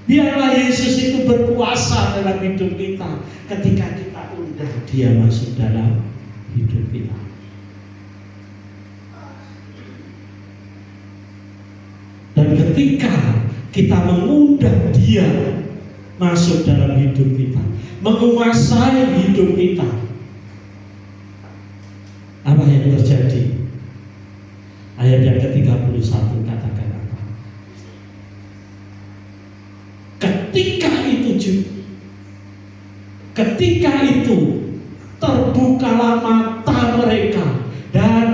Biarlah Yesus itu berkuasa dalam hidup kita ketika kita undang Dia masuk dalam hidup kita. Dan ketika kita mengundang Dia masuk dalam hidup kita, menguasai hidup kita, apa yang terjadi? Ayat yang ke-31 katakan apa? Ketika itu terbukalah mata mereka dan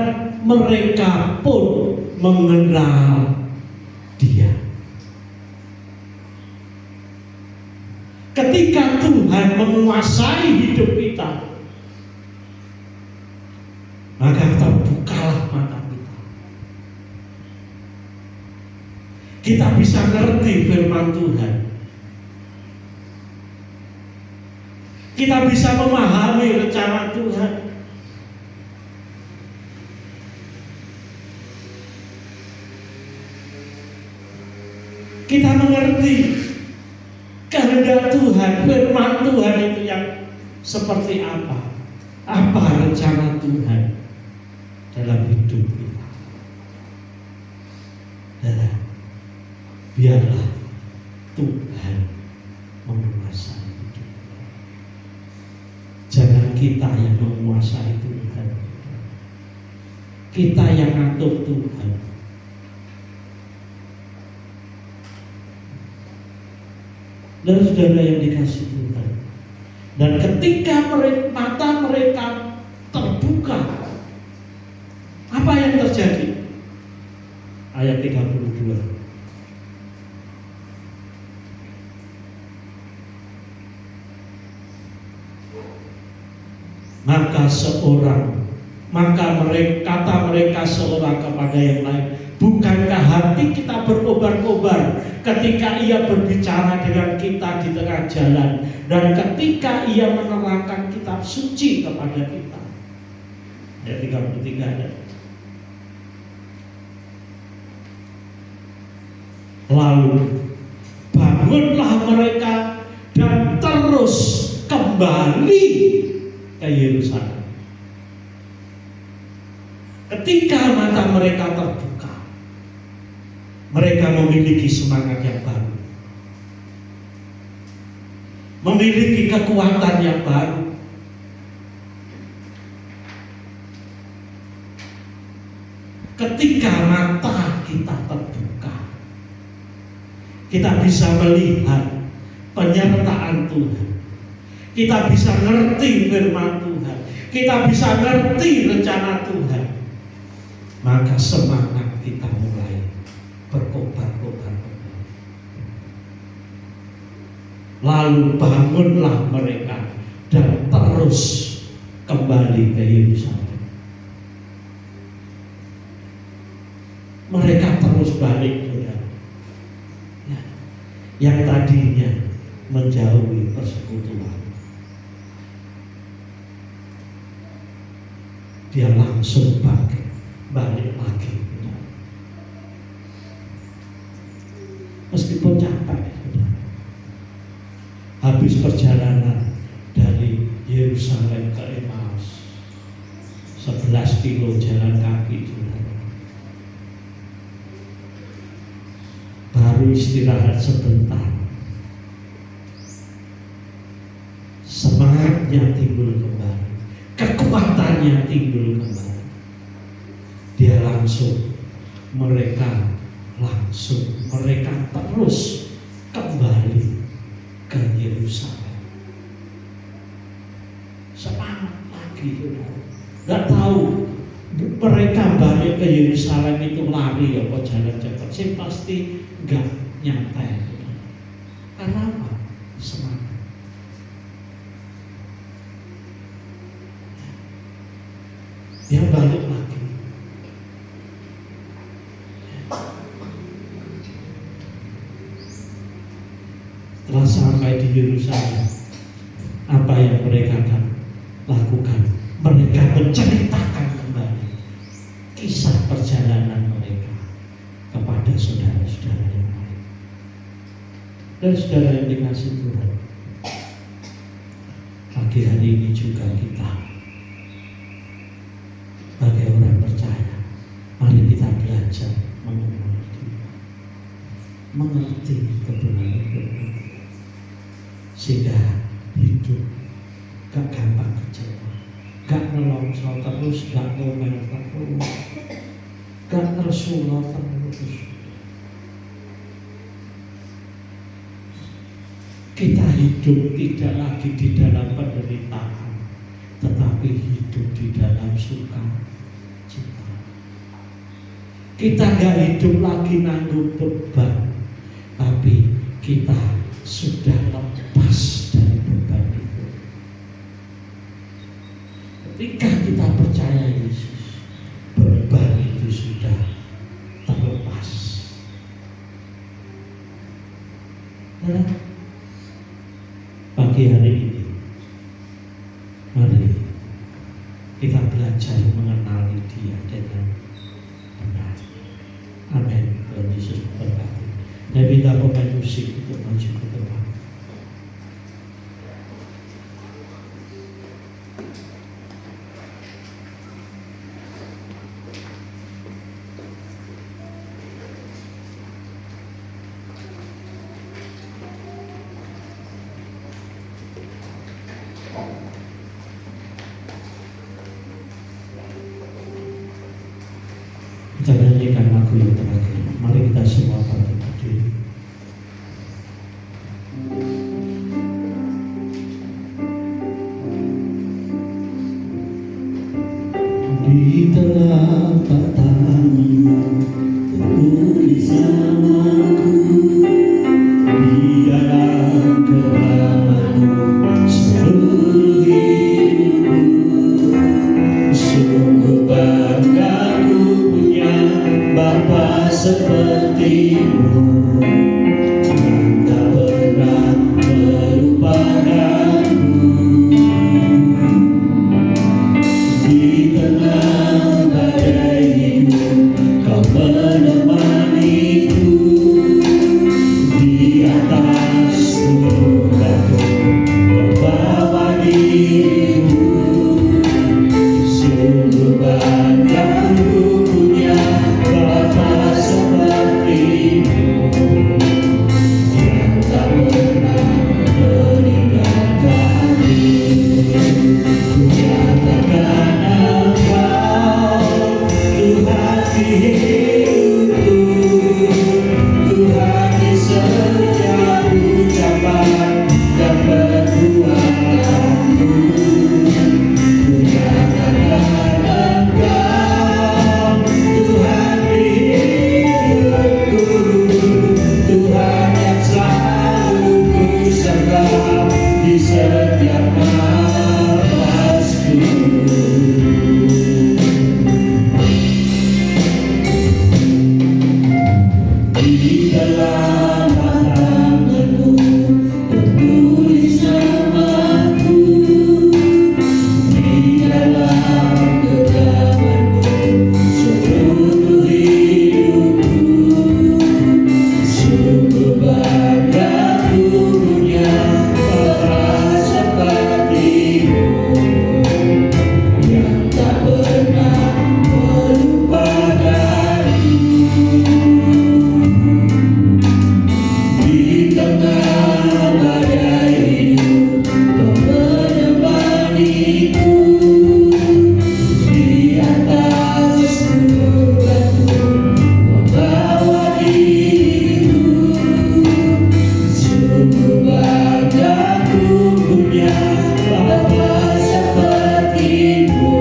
mereka pun mengenal Dia. Ketika Tuhan menguasai hidup kita, maka terbukalah mata kita. Kita bisa ngerti firman Tuhan. Kita bisa memahami rencana Tuhan. Kita mengerti kehendak Tuhan, firman Tuhan itu yang seperti apa. Apa rencana Tuhan dalam hidup kita. Saudara, biarlah Tuhan menguasai hidup. Jangan kita yang menguasai Tuhan. Kita yang ngatur Tuhan. Dan saudara yang dikasih Tuhan, dan ketika mata mereka terbuka, apa yang terjadi? Ayat 32. Kata mereka seorang kepada yang lain, bukankah hati kita berkobar-kobar ketika ia berbicara dengan kita di tengah jalan, dan ketika ia menerangkan kitab suci kepada kita? Ayat 33 ada. Lalu bangunlah mereka dan terus kembali ke Yerusalem. Ketika mata mereka terbuka, mereka memiliki semangat yang baru, memiliki kekuatan yang baru. Ketika mata kita terbuka, kita bisa melihat penyertaan Tuhan, kita bisa ngerti firman Tuhan, kita bisa ngerti rencana Tuhan. Maka semangat kita mulai berkobar-kobar. Lalu bangunlah mereka dan terus kembali ke Yerusalem. Mereka terus balik, saudara. Yang tadinya menjauhi persekutuan, dia langsung balik lagi. Meskipun capek, saudara. Habis perjalanan dari Yerusalem ke Emmaus, 11 kilo jalan kaki, saudara. Baru istirahat sebentar, semangatnya timbul kembali, kekuatannya timbul kembali. Mereka terus kembali ke Yerusalem. Semangat lagi, saudara. Gak tahu mereka balik ke Yerusalem itu lari apa jalan cepat. Saya pasti gak nyantai. Karena apa? Semangat. Dia balik lagi. Setelah sampai di Yerusalem, apa yang mereka lakukan? Mereka menceritakan kembali kisah perjalanan mereka kepada saudara-saudara yang lain. Dan saudara yang dikasih Tuhan, pagi hari ini juga kita sebagai orang percaya, mari kita belajar mengerti kebenaran, sehingga hidup gak gampang kecewa, gak nelongso terus, gak ngomel terus, gak tersulut terus. Kita hidup tidak lagi di dalam penderitaan, tetapi hidup di dalam sukacita. Kita gak hidup lagi nanggung beban, tapi kita sudah lepas dari beban itu. Ketika kita percaya Yesus, beban itu sudah terlepas. Nah, pagi hari ini, mari kita belajar mengenali Dia dengan benar. Amin. Tuhan Yesus memberkati. Dan minta pemain musik untuk maju ke depan. telapak tangan-Mu tulis namaku di dalam genggaman-Mu seluruh hidupku. Sungguh bangga ku punya Bapa seperti-Mu yang tak pernah melupakanku. Di tengah badai hidup Kau menemaniku, di atas gunung batu Kau bawa diriku. Sungguh bangga ku punya Bapa seperti-Mu yang tak pernah meninggalkanku. Nyatakan Engkau Tuhan di hidupku, Tuhan di setiap ucapan dan perbuatanku. Nyatakan Engkau Tuhan di hidupku, Tuhan yang selalu ku sembah di setiap nafasku. Di dalam tangan-Mu tertulis namaku, di dalam genggaman-Mu seluruh hidupku. Sungguh bangga ku punya Bapa seperti-Mu yang tak pernah melupakanku. Di tengah badai hidup Kau menemaniku, di atas gunung batu Kau bawa diriku. Sungguh bangga ku punya Bapa seperti-Mu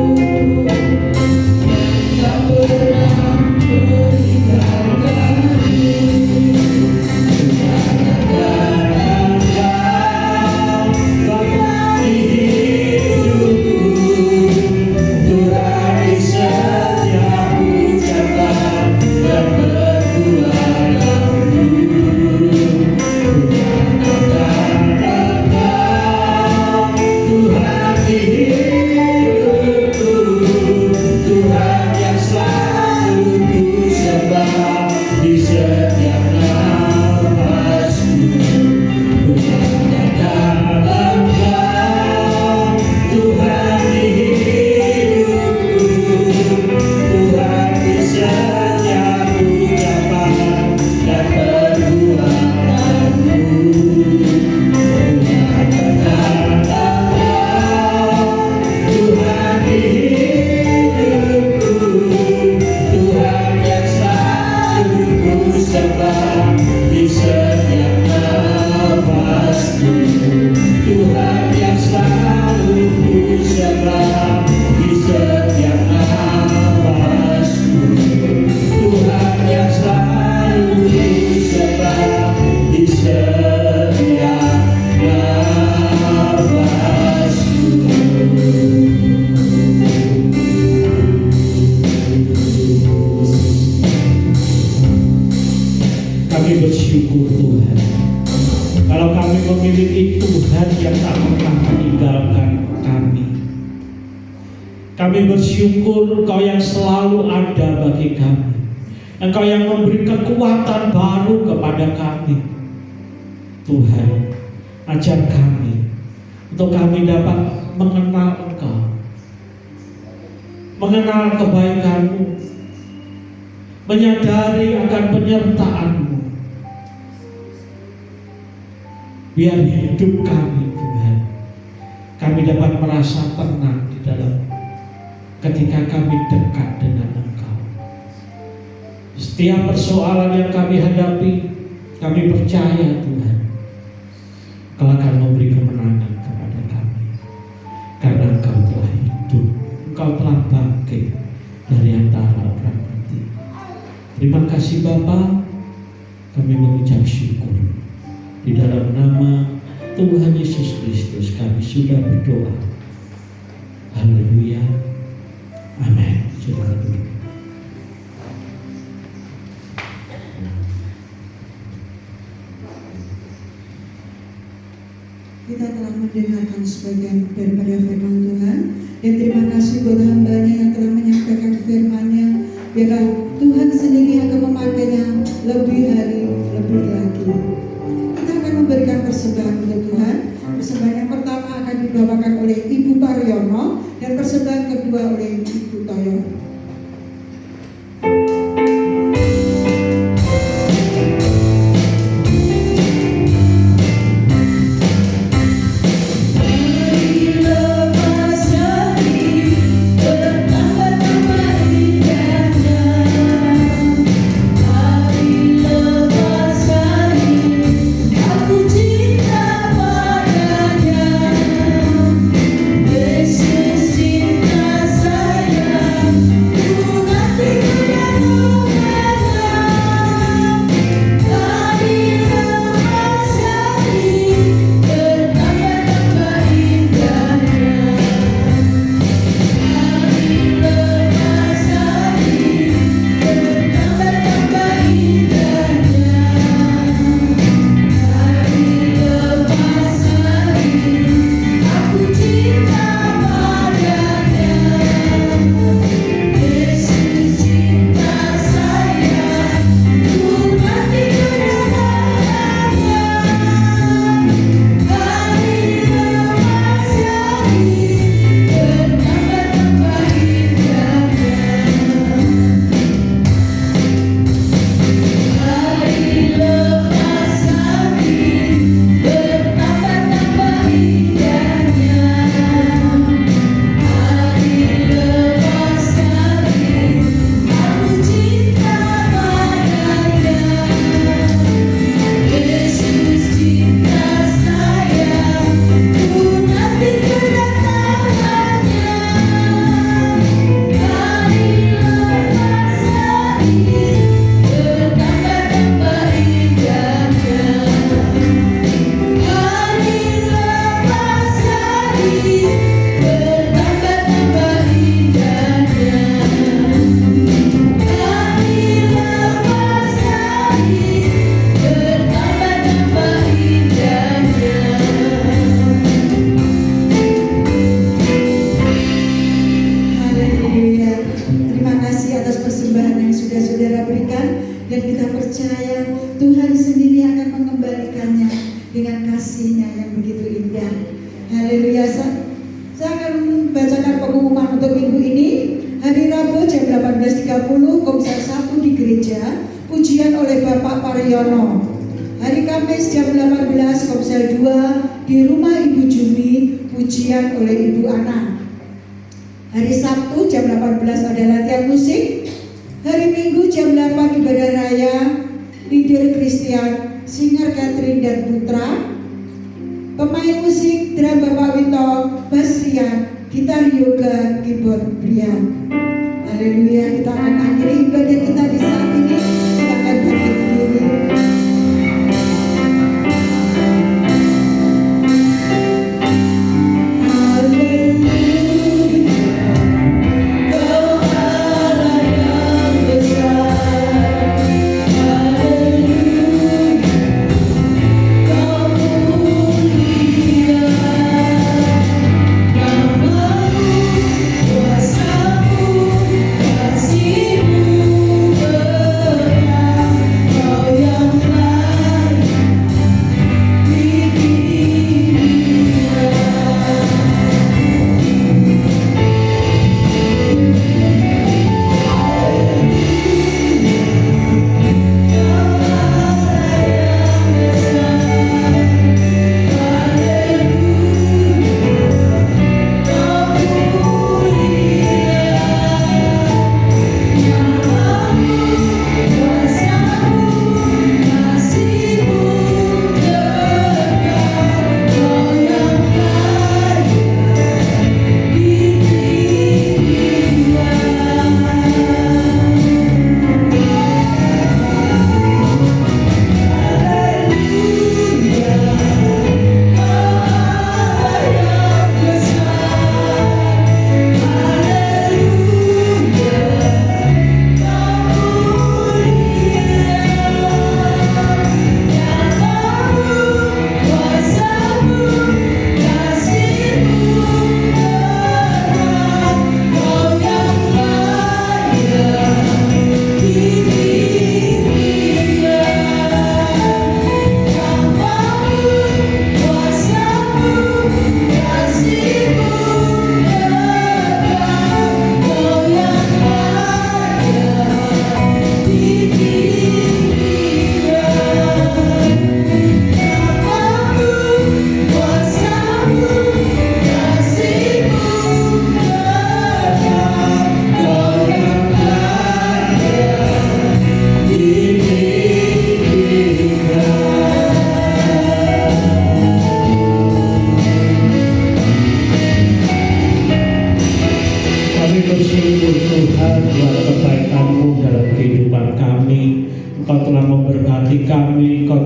yang tak pernah meninggalkanku. Tuhan di setiap ucapan dan perbuatanku. Tuhan di hidupku, Tuhan yang selalu ku sembah di setiap nafasku. Tuhan di hidupku, Tuhan di setiap ucapan dan perbuatanku. Tuhan di hidupku, Tuhan yang selalu ku sembah di setiap nafasku. Tuhan yang selalu ku sembah di setiap nafasku. Tuhan yang selalu ku sembah di setiap nafasku. Kami bersyukur Tuhan, kalau kami memiliki Tuhan yang tak pernah meninggalkan kami. Kami bersyukur Engkau yang selalu ada bagi kami, Engkau yang memberi kekuatan baru kepada kami. Tuhan, ajar kami untuk kami dapat mengenal Engkau, mengenal kebaikan-Mu, menyadari akan penyertaan-Mu. Biar hidup kami Tuhan, kami dapat merasa tenang di dalam ketika kami dekat dengan Engkau. Setiap persoalan yang kami hadapi, kami percaya Tuhan, Engkau akan memberi kemenangan kepada kami. Karena Engkau telah hidup, Engkau telah bangkit kasih Bapa, kami mengucap syukur. Di dalam nama Tuhan Yesus Kristus kami sudah berdoa. Haleluya. Amin. Silakan duduk. Kita telah mendengarkan sebagian daripada firman Tuhan, dan terima kasih buat hamba-Nya yang telah menyampaikan firman-Nya. Biarlah Tuhan sendiri akan memakainya lebih hari, lebih lagi. Kita akan memberikan persembahan untuk Tuhan. Persembahan yang pertama akan dibawakan oleh Ibu Paryono, dan persembahan kedua oleh Ibu Toyo. Yesus cinta dan kita percaya Tuhan sendiri akan mengembalikannya dengan kasih-Nya yang begitu indah. Haleluya. Saya akan membacakan pengumuman untuk minggu ini. Hari Rabu jam 18.30 Komsel 1 di gereja, pujian oleh Bapak Paryono. Hari Kamis jam 18 Komsel 2 di rumah Ibu Jumi, pujian oleh Ibu Ana. Hari Sabtu jam 18 ada latihan musik. Hari Minggu jam 8 ibadah raya, leader Christian, singer Catherine dan Putra. Pemain musik drum Bapak Wito, bass Rian, gitar Yoga, keyboard Brian. Haleluya, kita akan akhiri ibadah kita di saat ini. Kita akan bangkit berdiri. Kasih-Mu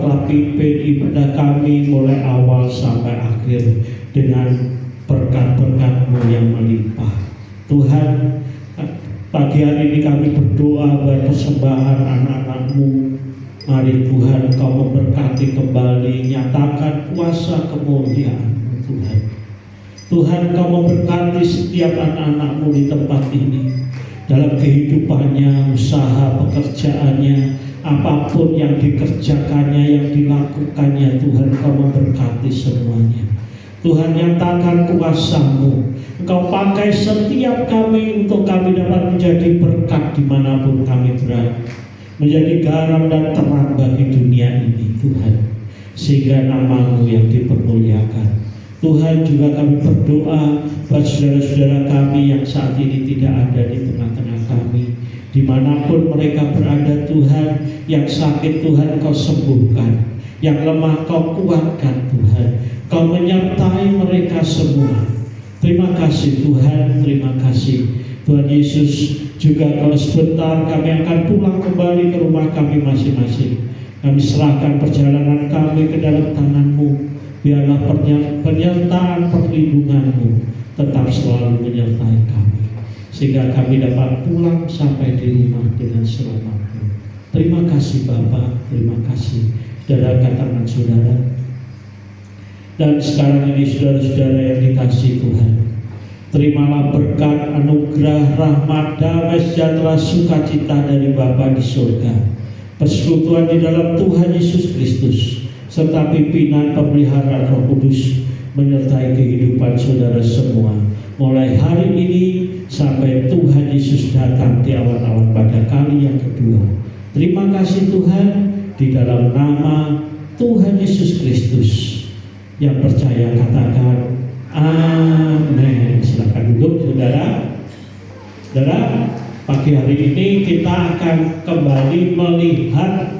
Engkau pimpin ibadah kami mulai awal sampai akhir dengan berkat-berkat-Mu yang melimpah. Tuhan, pagi hari ini kami berdoa berpersembahan anak-anak-Mu. Mari Tuhan, Engkau memberkati kembali, nyatakan kuasa kemuliaan-Mu Tuhan. Tuhan, Engkau memberkati setiap anak-anak-Mu di tempat ini, dalam kehidupannya, usaha, pekerjaannya, apapun yang dikerjakannya, yang dilakukannya. Tuhan, Engkau memberkati semuanya. Tuhan, nyatakan kuasa-Mu. Engkau pakai setiap kami untuk kami dapat menjadi berkat dimanapun kami berada, menjadi garam dan terang bagi dunia ini Tuhan, sehingga nama-Mu yang dipermuliakan. Tuhan, juga kami berdoa buat saudara-saudara kami yang saat ini tidak ada di tengah-tengah kami, dimanapun mereka berada. Tuhan, yang sakit Tuhan Kau sembuhkan, yang lemah Kau kuatkan Tuhan, Kau menyertai mereka semua. Terima kasih Tuhan, terima kasih Tuhan Yesus. Juga kalau sebentar kami akan pulang kembali ke rumah kami masing-masing, kami serahkan perjalanan kami ke dalam tangan-Mu. Biarlah penyertaan perlindungan-Mu tetap selalu menyertai kami, sehingga kami dapat pulang sampai di rumah dengan selamat. Terima kasih Bapa, terima kasih. Saudara, angkat tangan saudara. Dan sekarang ini saudara-saudara yang dikasihi Tuhan, terimalah berkat, anugerah, rahmat, damai sejahtera, sukacita dari Bapa di surga, persekutuan di dalam Tuhan Yesus Kristus, serta pimpinan pemeliharaan Roh Kudus menyertai kehidupan saudara semua, mulai hari ini sampai Tuhan Yesus datang di awan-awan pada kali yang kedua. Terima kasih Tuhan, di dalam nama Tuhan Yesus Kristus. Yang percaya katakan amin. Silakan duduk saudara. Saudara, pagi hari ini kita akan kembali melihat